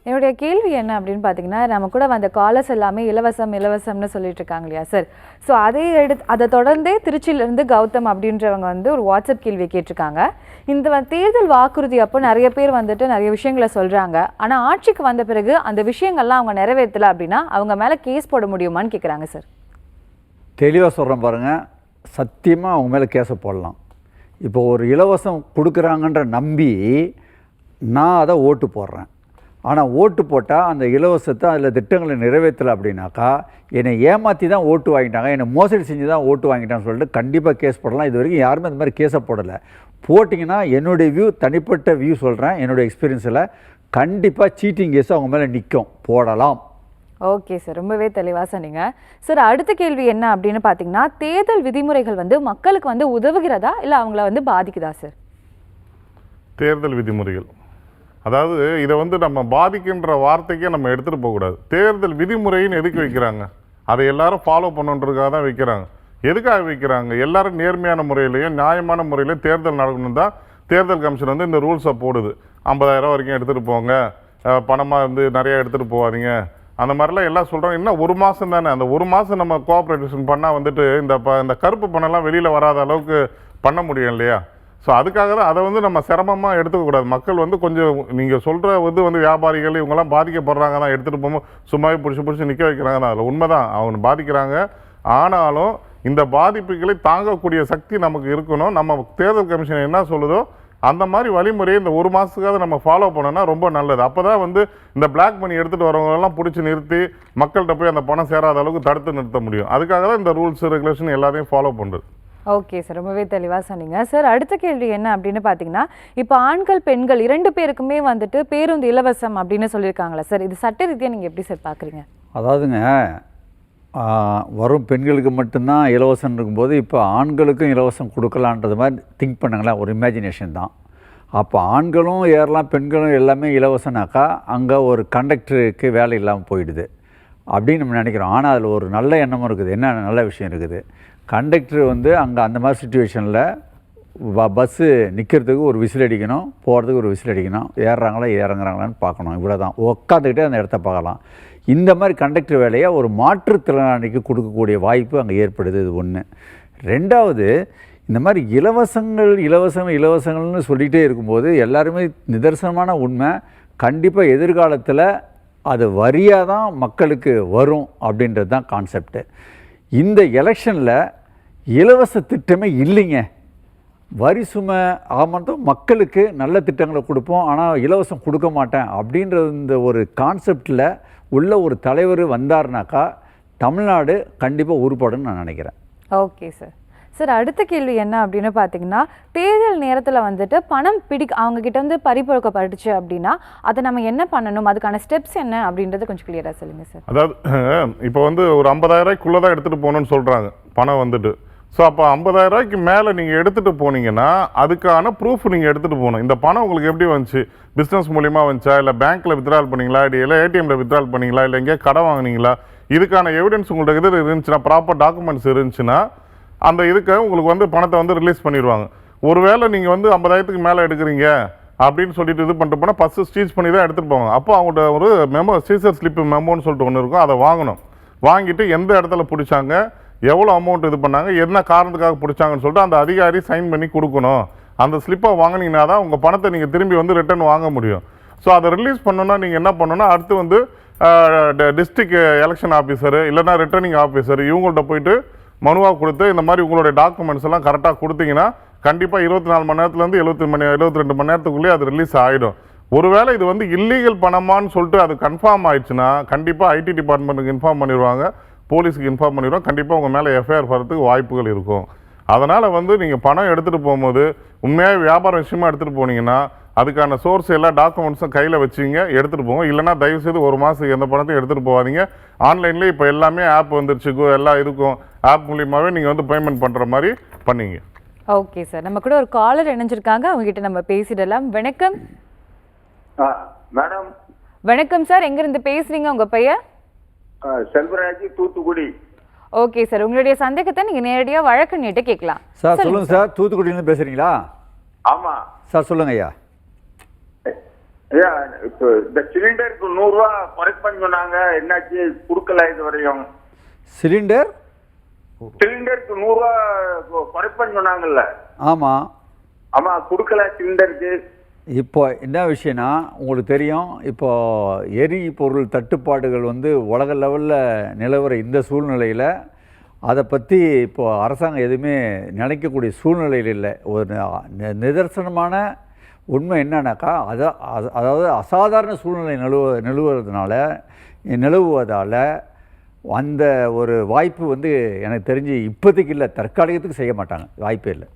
என்னுடைய கேள்வி என்ன அப்படின்னு பார்த்தீங்கன்னா, நம்ம கூட வந்த காலர்ஸ் எல்லாமே இலவசம் இலவசம்னு சொல்லிட்டு இருக்காங்க இல்லையா சார். ஸோ அதை தொடர்ந்தே திருச்சியிலேருந்து கௌதம் அப்படின்றவங்க வந்து ஒரு வாட்ஸ்அப் கேள்வியை கேட்டிருக்காங்க. இந்த தேர்தல் வாக்குறுதி அப்போ நிறைய பேர் வந்துட்டு நிறைய விஷயங்களை சொல்கிறாங்க, ஆனால் ஆட்சிக்கு வந்த பிறகு அந்த விஷயங்கள்லாம் அவங்க நிறைவேற்றலை அப்படின்னா அவங்க மேலே கேஸ் போட முடியுமான்னு கேட்குறாங்க சார். தெளிவாக சொல்கிறேன் பாருங்கள், சத்தியமாக அவங்க மேலே கேஸை போடலாம். இப்போ ஒரு இலவசம் கொடுக்குறாங்கன்ற நம்பி நான் அதை ஓட்டு போடுறேன். ஆனால் ஓட்டு போட்டால் அந்த இலவசத்தை அதில் திட்டங்களை நிறைவேற்றலை அப்படின்னாக்கா என்னை ஏமாற்றி தான் ஓட்டு வாங்கிட்டாங்க, என்னை மோசடி செஞ்சு தான் ஓட்டு வாங்கிட்டான்னு சொல்லிட்டு கண்டிப்பாக கேஸ் போடலாம். இது வரைக்கும் யாருமே அந்த மாதிரி கேஸை போடலை. போட்டிங்கன்னா என்னுடைய வியூ, தனிப்பட்ட வியூ சொல்கிறேன், என்னுடைய எக்ஸ்பீரியன்ஸில் கண்டிப்பாக சீட்டிங் கேஸ் அவங்க மேலே நிற்கும், போடலாம். ஓகே சார், ரொம்பவே தெளிவாக சொன்னீங்க சார். அடுத்த கேள்வி என்ன அப்படின்னு பார்த்தீங்கன்னா, தேர்தல் விதிமுறைகள் வந்து மக்களுக்கு வந்து உதவுகிறதா இல்லை அவங்கள வந்து பாதிக்குதா சார்? தேர்தல் விதிமுறைகள், அதாவது இதை வந்து நம்ம பாதிக்கின்ற வார்த்தைக்கே நம்ம எடுத்துகிட்டு போகக்கூடாது. தேர்தல் விதிமுறைன்னு எதுக்கு வைக்கிறாங்க? அதை எல்லாரும் ஃபாலோ பண்ணுன்றதுக்காக தான் வைக்கிறாங்க. எதுக்காக வைக்கிறாங்க? எல்லாரும் நேர்மையான முறையிலையும் நியாயமான முறையிலையும் தேர்தல் நடக்கணும் தான் தேர்தல் கமிஷன் வந்து இந்த ரூல்ஸை போடுது. 50,000 வரைக்கும் எடுத்துகிட்டு போங்க, பணமாக வந்து நிறையா எடுத்துகிட்டு போகாதீங்க, அந்த மாதிரிலாம் எல்லாம் சொல்கிறாங்க. இன்னும் 1 மாதம் தானே, அந்த 1 மாதம் நம்ம கோஆப்ரேஷன் பண்ணால் வந்துட்டு இந்த கருப்பு பணம்லாம் வெளியில் வராத அளவுக்கு பண்ண முடியும் இல்லையா? ஸோ அதுக்காக தான் அதை வந்து நம்ம சிரமமாக எடுத்துக்கக்கூடாது. மக்கள் வந்து கொஞ்சம் நீங்கள் சொல்கிற வந்து வியாபாரிகள் இவங்கெல்லாம் பாதிக்கப்படுறாங்க தான், எடுத்துகிட்டு போகும்போது சும்மாவே பிடிச்சி நிற்க வைக்கிறாங்க தான், அதில் உண்மை தான், அவங்க பாதிக்கிறாங்க. ஆனாலும் இந்த பாதிப்புகளை தாங்கக்கூடிய சக்தி நமக்கு இருக்கணும். நம்ம தேர்தல் கமிஷன் என்ன சொல்லுதோ அந்த மாதிரி வழிமுறையை இந்த 1 மாதத்துக்காக நம்ம ஃபாலோ பண்ணோன்னா ரொம்ப நல்லது. அப்போ தான் வந்து இந்த பிளாக் மணி எடுத்துகிட்டு வரவங்களெல்லாம் பிடிச்சி நிறுத்தி மக்கள்கிட்ட போய் அந்த பணம் சேராத அளவுக்கு தடுத்து நிறுத்த முடியும். அதுக்காக தான் இந்த ரூல்ஸ் ரெகுலேஷன் எல்லாத்தையும் ஃபாலோ பண்ணுறது. ஓகே சார், ரொம்பவே தெளிவாக சொன்னீங்க சார். அடுத்த கேள்வி என்ன அப்படின்னு பார்த்தீங்கன்னா, இப்போ ஆண்கள் பெண்கள் 2 பேருக்குமே வந்துட்டு பேருந்து இலவசம் அப்படின்னு சொல்லியிருக்காங்களா சார், இது சட்ட ரீதியாக நீங்கள் எப்படி சார் பார்க்குறீங்க? அதாவதுங்க, வரும் பெண்களுக்கு மட்டும்தான் இலவசம் இருக்கும்போது இப்போ ஆண்களுக்கும் இலவசம் கொடுக்கலான்றது மாதிரி திங்க் பண்ணுங்களேன், ஒரு இமேஜினேஷன் தான். அப்போ ஆண்களும் ஏறலாம் பெண்களும் எல்லாமே இலவசனாக்கா அங்கே ஒரு கண்டக்டருக்கு வேலை இல்லாமல் போயிடுது அப்படின்னு நம்ம நினைக்கிறோம். ஆனால் அதில் ஒரு நல்ல எண்ணமும் இருக்குது. என்ன நல்ல விஷயம் இருக்குது? கண்டக்டர் வந்து அங்கே அந்த மாதிரி சுச்சுவேஷனில் பஸ்ஸு நிற்கிறதுக்கு ஒரு விசில் அடிக்கணும், போகிறதுக்கு ஒரு விசில் அடிக்கணும், ஏறுறாங்களா இறங்குறாங்களான்னு பார்க்கணும், இவ்வளோ தான். உட்காந்துக்கிட்டே அந்த இடத்த பார்க்கலாம். இந்த மாதிரி கண்டக்டர் வேலையை ஒரு மாற்றுத்திறனாளிக்கு கொடுக்கக்கூடிய வாய்ப்பு அங்கே ஏற்படுது. இது ஒன்று. ரெண்டாவது, இந்த மாதிரி இலவசங்கள்னு சொல்லிகிட்டே இருக்கும்போது எல்லாருமே நிதர்சனமான உண்மை, கண்டிப்பாக எதிர்காலத்தில் அது வரியாக தான் மக்களுக்கு வரும் அப்படின்றது தான் கான்செப்டு. இந்த எலெக்ஷனில் இலவச திட்டமே இல்லைங்க. வரி சுமை ஆமாம், மக்களுக்கு நல்ல திட்டங்களை கொடுப்போம், ஆனால் இலவசம் கொடுக்க மாட்டேன் அப்படின்ற இந்த ஒரு கான்செப்டில் உள்ள ஒரு தலைவர் வந்தார்னாக்கா தமிழ்நாடு கண்டிப்பாக உருப்படுன்னு நான் நினைக்கிறேன். Okay sir. சார், அடுத்த கேள்வி என்ன அப்படின்னு பார்த்தீங்கன்னா, தேர்தல் நேரத்தில் வந்துட்டு பணம் அவங்கக்கிட்ட வந்து பறிபொழுக்கப்பட்டுச்சு அப்படின்னா அதை நம்ம என்ன பண்ணணும், அதுக்கான ஸ்டெப்ஸ் என்ன அப்படின்றத கொஞ்சம் கிளியராக சொல்லுங்கள் சார். அதாவது இப்போ வந்து ஒரு 50,000 தான் எடுத்துகிட்டு போகணுன்னு சொல்கிறாங்க பணம் வந்துட்டு. ஸோ அப்போ 50,000 மேலே நீங்கள் எடுத்துகிட்டு போனீங்கன்னா அதுக்கான ப்ரூஃப் நீங்கள் எடுத்துகிட்டு போகணும். இந்த பணம் உங்களுக்கு எப்படி வந்துச்சு? பிஸ்னஸ் மூலியமாக வந்துச்சா, இல்லை பேங்க்கில் வித்ட்ரால் பண்ணிங்களா, இல்லை ஏடிஎம்மில் வித்ட்ரால் பண்ணிங்களா, இல்லை எங்கேயா கடன் வாங்கினீங்களா? இதுக்கான எவிடன்ஸ் உங்கள்கிட்ட இது இருந்துச்சுன்னா, ப்ராப்பர் டாக்குமெண்ட்ஸ் இருந்துச்சுன்னா அந்த இதுக்கு உங்களுக்கு வந்து பணத்தை வந்து ரிலீஸ் பண்ணிடுவாங்க. ஒருவேளை நீங்கள் வந்து 50,000 மேலே எடுக்கிறீங்க அப்படின்னு சொல்லிட்டு இது பண்ணிட்டு போனால் ஃபஸ்ட்டு ஸ்டீச் பண்ணி தான் எடுத்துகிட்டு போவாங்க. அப்போ அவங்கள்ட்ட ஒரு மெமோ, சீசர் ஸ்லிப்பு மெமோன்னு சொல்லிட்டு ஒன்று இருக்கும், அதை வாங்கணும். வாங்கிட்டு எந்த இடத்துல பிடிச்சாங்க, எவ்வளோ அமௌண்ட் இது பண்ணாங்க, என்ன காரணத்துக்காக பிடிச்சாங்கன்னு சொல்லிட்டு அந்த அதிகாரி சைன் பண்ணி கொடுக்கணும். அந்த ஸ்லிப்பை வாங்கினீங்கன்னா தான் உங்கள் பணத்தை நீங்கள் திரும்பி வந்து ரிட்டர்ன் வாங்க முடியும். ஸோ அதை ரிலீஸ் பண்ணணுன்னா நீங்கள் என்ன பண்ணணும்னா, அடுத்து வந்து டிஸ்ட்ரிக்ட் எலெக்ஷன் ஆஃபீஸரு இல்லைனா ரிட்டர்னிங் ஆஃபீஸர் இவங்கள்ட்ட போயிட்டு மனுவாக கொடுத்து இந்த மாதிரி உங்களுடைய டாக்குமெண்ட்ஸ் எல்லாம் கரெக்டாக கொடுத்தீங்கன்னா கண்டிப்பாக 24 மணி நேரத்துலேருந்து 72 மணி நேரத்துக்குள்ளேயே அது ரிலீஸ் ஆகிடும். ஒருவேளை இது வந்து இல்லீகல் பணமான்னு சொல்லிட்டு அது கன்ஃபார்ம் ஆயிடுச்சுன்னா கண்டிப்பாக ஐடி டிபார்ட்மெண்ட்டுக்கு இன்ஃபார்ம் பண்ணிடுவாங்க, போலீஸுக்கு இன்ஃபார்ம் பண்ணிடுவோம், கண்டிப்பாக உங்கள் மேலே எஃப்ஐஆர் வரதுக்கு வாய்ப்புகள் இருக்கும். அதனால் வந்து நீங்கள் பணம் எடுத்துகிட்டு போகும்போது உண்மையாக வியாபார விஷயமா எடுத்துகிட்டு போனீங்கன்னா அதுக்கான சோர்ஸ் எல்லா டாக்குமெண்ட்ஸும் கையில் வச்சுங்க எடுத்துகிட்டு போங்க. இல்லைனா தயவுசெய்து ஒரு மாதத்துக்கு எந்த பணத்தையும் எடுத்துகிட்டு போகாதீங்க. ஆன்லைன்லேயே இப்போ எல்லாமே ஆப் வந்துருச்சு, எல்லா இதுக்கும் ஆப் மூலியமாகவே நீங்கள் வந்து பேமெண்ட் பண்ணுற மாதிரி பண்ணிங்க. ஓகே சார், நம்ம கூட ஒரு காலர் இணைஞ்சிருக்காங்க, அவங்ககிட்ட நம்ம பேசிடலாம். வணக்கம் மேடம். வணக்கம் சார், எங்கிருந்து பேசுறீங்க, உங்க பெயர்? செல்வராஜ், தூத்துக்குடி. ஓகே சார், உங்களுடைய சந்தேகத்தை நீங்க நேரடியாக வழக்கறிஞர்கிட்ட கேட்கலாம். சார் சொல்லுங்க சார், தூத்துக்குடியிலேருந்து பேசுறீங்களா? ஆமா சார் சொல்லுங்க ஐயா. ஐயா, இப்போ இந்த சிலிண்டருக்கு 100 ரூபா குறைப்பன்னு சொன்னாங்க, என்னாச்சு? கொடுக்கல இது வரையும். சிலிண்டருக்கு 100 ரூபா குறைப்பன்னு சொன்னாங்கல்ல? ஆமாம் ஆமா, கொடுக்கல சிலிண்டருக்கு. இப்போ என்ன விஷயம்னா, உங்களுக்கு தெரியும், இப்போ எரிபொருள் தட்டுப்பாடுகள் வந்து உலக லெவலில் நிலவர இந்த சூழ்நிலையில் அதை பற்றி இப்போது அரசாங்கம் எதுவுமே நினைக்கக்கூடிய சூழ்நிலையில் இல்லை. ஒரு நிதர்சனமான உண்மை என்னன்னாக்கா, அதாவது அசாதாரண சூழ்நிலை நிலவுவதால் அந்த ஒரு வாய்ப்பு வந்து எனக்கு தெரிஞ்சு இப்போதைக்கு இல்லை, தற்காலிகத்துக்கு செய்ய மாட்டாங்க, வாய்ப்பே இல்லை.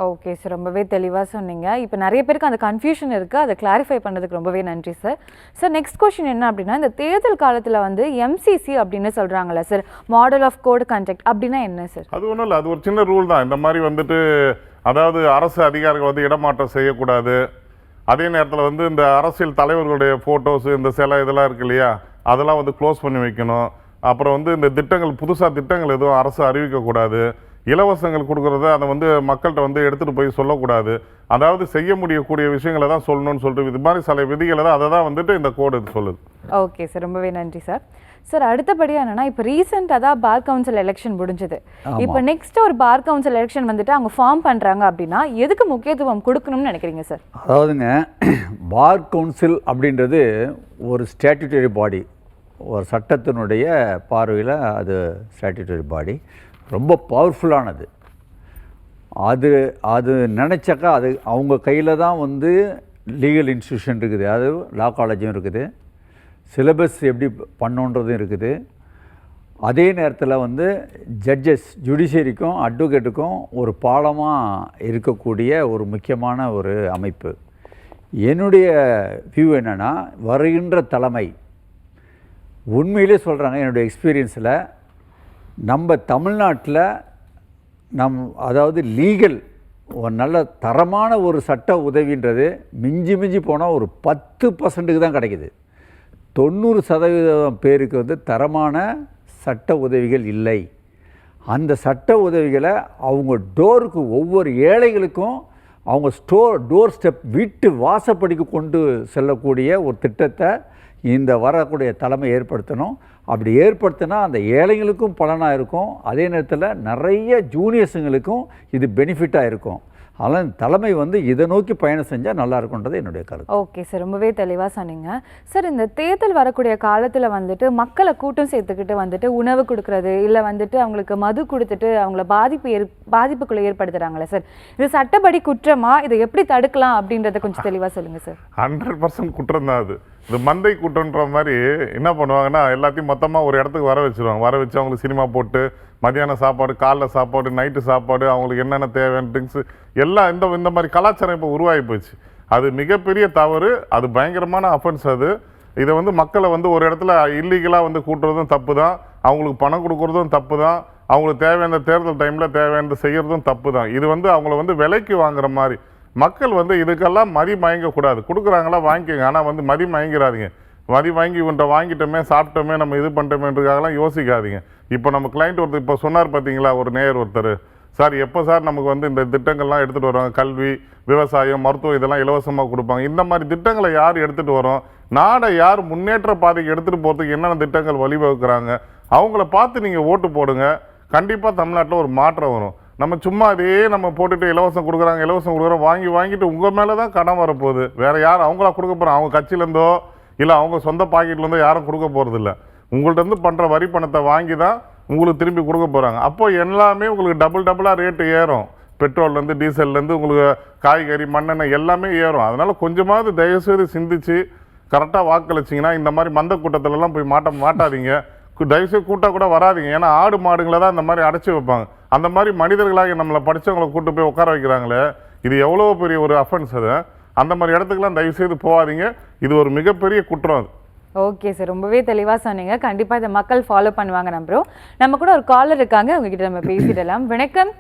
ஓகே சார், ரொம்பவே தெளிவாக சொன்னீங்க. இப்போ நிறைய பேருக்கு அந்த கன்ஃபியூஷன் இருக்குது, அதை கிளாரிஃபை பண்ணதுக்கு ரொம்பவே நன்றி சார். சார், நெக்ஸ்ட் கொஸ்டின் என்ன அப்படின்னா, இந்த தேர்தல் காலத்தில் வந்து எம்சிசி அப்படின்னு சொல்கிறாங்களே sir, model of code conduct அப்படின்னா என்ன சார்? அது ஒன்றும் இல்லை, அது ஒரு சின்ன ரூல் தான். இந்த மாதிரி வந்துட்டு அதாவது அரசு அதிகாரிகள் வந்து இடமாற்றம் செய்யக்கூடாது. அதே நேரத்தில் வந்து இந்த அரசியல் தலைவர்களுடைய ஃபோட்டோஸு, இந்த சிலை இதெல்லாம் இருக்கு இல்லையா, அதெல்லாம் வந்து க்ளோஸ் பண்ணி வைக்கணும். அப்புறம் வந்து இந்த திட்டங்கள், புதுசாக திட்டங்கள் எதுவும் அரசு அறிவிக்கக்கூடாது. இலவசங்கள் கொடுக்குறத அதை வந்து மக்கள்கிட்ட வந்து எடுத்துகிட்டு போய் சொல்லக்கூடாது. அதாவது செய்ய முடியக்கூடிய விஷயங்களை தான் சொல்லணும்னு சொல்லிட்டு இது மாதிரி சில விதிகளை தான், அதை தான் வந்துட்டு இந்த கோடு இது சொல்லுது. ஓகே சார், ரொம்பவே நன்றி சார். சார், அடுத்தபடியாக என்னன்னா, இப்போ ரீசெண்டாக தான் பார் கவுன்சில் எலெக்ஷன் முடிஞ்சது. இப்போ நெக்ஸ்ட் ஒரு பார் கவுன்சில் எலெக்ஷன் வந்துட்டு அவங்க ஃபார்ம் பண்ணுறாங்க அப்படின்னா எதுக்கு முக்கியத்துவம் கொடுக்கணும்னு நினைக்கிறீங்க சார்? அதாவதுங்க, பார் கவுன்சில் அப்படின்றது ஒரு ஸ்டாட்யூட்டரி பாடி, ஒரு சட்டத்தினுடைய பார்வையில் அது ஸ்டாட்யூட்டரி பாடி, ரொம்ப பவர்ஃபுல்லானது. அது அது நினச்சாக்கா அது அவங்க கையில் தான் வந்து லீகல் இன்ஸ்டியூஷன் இருக்குது, அது லா காலேஜும் இருக்குது, சிலபஸ் எப்படி பண்ணணுன்றதும் இருக்குது. அதே நேரத்தில் வந்து ஜட்ஜஸ், ஜுடிஷியரிக்கும் அட்வொகேட்டுக்கும் ஒரு பாலமாக இருக்கக்கூடிய ஒரு முக்கியமான ஒரு அமைப்பு. என்னுடைய வியூ என்னென்னா, வருகின்ற தலைமை உண்மையிலே சொல்கிறாங்க, என்னுடைய எக்ஸ்பீரியன்ஸில் நம்ம தமிழ்நாட்டில் அதாவது லீகல் ஒரு நல்ல தரமான ஒரு சட்ட உதவின்றது மிஞ்சி போனால் ஒரு 10% தான் கிடைக்குது. 90% பேருக்கு வந்து தரமான சட்ட உதவிகள் இல்லை. அந்த சட்ட உதவிகளை அவங்க டோருக்கு, ஒவ்வொரு ஏழைகளுக்கும் அவங்க டோர் ஸ்டெப், வீட்டு வாசப்படிக்கு கொண்டு செல்லக்கூடிய ஒரு திட்டத்தை இந்த வரக்கூடிய தலைமை ஏற்படுத்தணும். அப்படி ஏற்படுத்தினா அந்த ஏழைகளுக்கும் பலனாக இருக்கும், அதே நேரத்தில் நிறைய ஜூனியர்ஸுங்களுக்கும் இது பெனிஃபிட்டாக இருக்கும். அதனால் தலைமை வந்து இதை நோக்கி பயணம் செஞ்சால் நல்லா இருக்குன்றது என்னுடைய கருத்து. ஓகே சார், ரொம்பவே தெளிவாக சொன்னீங்க சார். இந்த தேர்தல் வரக்கூடிய காலத்தில் வந்துட்டு மக்களை கூட்டம் சேர்த்துக்கிட்டு வந்துட்டு உணவு கொடுக்கறது, இல்லை வந்துட்டு அவங்களுக்கு மது கொடுத்துட்டு அவங்கள பாதிப்புக்குள்ளே ஏற்படுத்துகிறாங்களே சார், இது சட்டப்படி குற்றமா? இதை எப்படி தடுக்கலாம் அப்படின்றத கொஞ்சம் தெளிவாக சொல்லுங்கள் சார். 100% குற்றம் தான் அது. இந்த மந்தை கூட்டன்ற மாதிரி என்ன பண்ணுவாங்கன்னா, எல்லாத்தையும் மொத்தமாக ஒரு இடத்துக்கு வர வச்சுருவாங்க. வர வச்சு அவங்களுக்கு சினிமா போட்டு, மதியானம் சாப்பாடு, காலைல சாப்பாடு, நைட்டு சாப்பாடு, அவங்களுக்கு என்னென்ன தேவையான ட்ரிங்க்ஸு எல்லாம் இந்த மாதிரி கலாச்சாரம் இப்போ உருவாகி போச்சு. அது மிகப்பெரிய தவறு, அது பயங்கரமான அஃபென்ஸ். அது இதை வந்து மக்களை வந்து ஒரு இடத்துல இல்லீகலாக வந்து கூட்டுறதும் தப்பு தான், அவங்களுக்கு பணம் கொடுக்குறதும் தப்பு தான், அவங்களுக்கு தேவையான தேர்தல் டைமில் தேவையானது செய்கிறதும் தப்பு தான். இது வந்து அவங்கள வந்து விலைக்கு வாங்குற மாதிரி. மக்கள் வந்து இதுக்கெல்லாம் மதி மயங்கக்கூடாது. கொடுக்குறாங்களா வாங்கிக்கோங்க, ஆனால் வந்து மதி மயங்கிறாதீங்க. மதி வாங்கி இவன்ட்ட வாங்கிட்டோமே, சாப்பிட்டோமே, நம்ம இது பண்ணிட்டோமேன்றதுக்காகலாம் யோசிக்காதீங்க. இப்போ நம்ம கிளைண்ட் ஒருத்தர் இப்போ சொன்னார் பார்த்தீங்களா, ஒரு நேயர் ஒருத்தர், சார் எப்போ சார் நமக்கு வந்து இந்த திட்டங்கள்லாம் எடுத்துகிட்டு வருவாங்க, கல்வி, விவசாயம், மருத்துவம் இதெல்லாம் இலவசமாக கொடுப்பாங்க, இந்த மாதிரி திட்டங்களை யார் எடுத்துகிட்டு வரோம், நாடை யார் முன்னேற்ற பாதைக்கு எடுத்துகிட்டு போகிறதுக்கு என்னென்ன திட்டங்கள் வழிவகுக்கிறாங்க, அவங்கள பார்த்து நீங்கள் ஓட்டு போடுங்க. கண்டிப்பாக தமிழ்நாட்டில் ஒரு மாற்றம் வரும். நம்ம சும்மா அதே நம்ம போட்டுட்டு இலவசம் கொடுக்குறோம் வாங்கிட்டு உங்கள் மேலே தான் கடன் வரப்போகுது. வேறு யார் அவங்களா கொடுக்க போகிறாங்க? அவங்க கட்சியிலேருந்தோ இல்லை அவங்க சொந்த பாக்கெட்லேருந்தோ யாரும் கொடுக்க போகிறதில்ல. உங்கள்கிட்ட பண்ணுற வரி பணத்தை வாங்கி தான் உங்களுக்கு திரும்பி கொடுக்க போகிறாங்க. அப்போது எல்லாமே உங்களுக்கு டபுளாக ரேட்டு ஏறும். பெட்ரோல்லேருந்து டீசல்லேருந்து உங்களுக்கு காய்கறி, மண்ணெண்ணெய் எல்லாமே ஏறும். அதனால் கொஞ்சமாவது தயவுசெய்து சிந்திச்சு கரெக்டாக வாக்களிச்சிங்கன்னா இந்த மாதிரி மந்த கூட்டத்திலலாம் போய் மாட்டாதீங்க. தயவுசெய்து கூட்டா கூட வராதிங்க. ஏன்னா ஆடு மாடுங்களை தான் அந்த மாதிரி அடைச்சி வைப்பாங்க. அந்த மாதிரி மனிதர்களாகி நம்மளை படித்தவங்களை கூட்டு போய் உட்கார வைக்கிறாங்களே, இது எவ்வளோ பெரிய ஒரு அஃபென்ஸ் அது. அந்த மாதிரி இடத்துக்குலாம் தயவுசெய்து போகாதீங்க. இது ஒரு மிகப்பெரிய குற்றம் அது. ஓகே சார், ரொம்பவே தெளிவாக சொன்னீங்க. கண்டிப்பாக இதை மக்கள் ஃபாலோ பண்ணுவாங்க நம்புறோம். நம்ம கூட ஒரு காலர் இருக்காங்க, அவங்க கிட்ட நம்ம பேசிடலாம். வணக்கம்.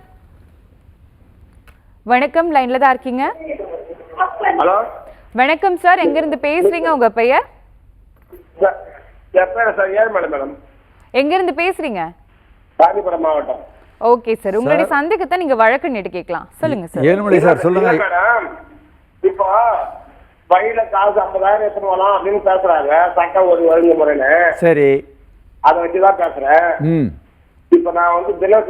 வணக்கம், லைன்ல தான் இருக்கீங்க. ஹலோ, வணக்கம் சார், எங்கிருந்து பேசுறீங்க? உங்க பெயர்? Sir Ezhumalai madam. எங்கிருந்து பேசுறீங்க? காஞ்சிபுரம் மாவட்டம். ஓகே சார், உங்களுடைய சந்தேகத்தை நீங்க வழக்கு நீட்டு கேட்கலாம். சொல்லுங்க சார். ஏழுமலை சார் சொல்லுங்க. மேடம், இப்போ பையில காசு 50,000 எடுத்துட்டு வரலாம் அப்படின்னு பேசுறாங்க, சட்டம் ஒரு ஒழுங்குமுறைன்னு. சரி, அதை வச்சுதான் பேசுறேன். இப்ப நான் வந்து தின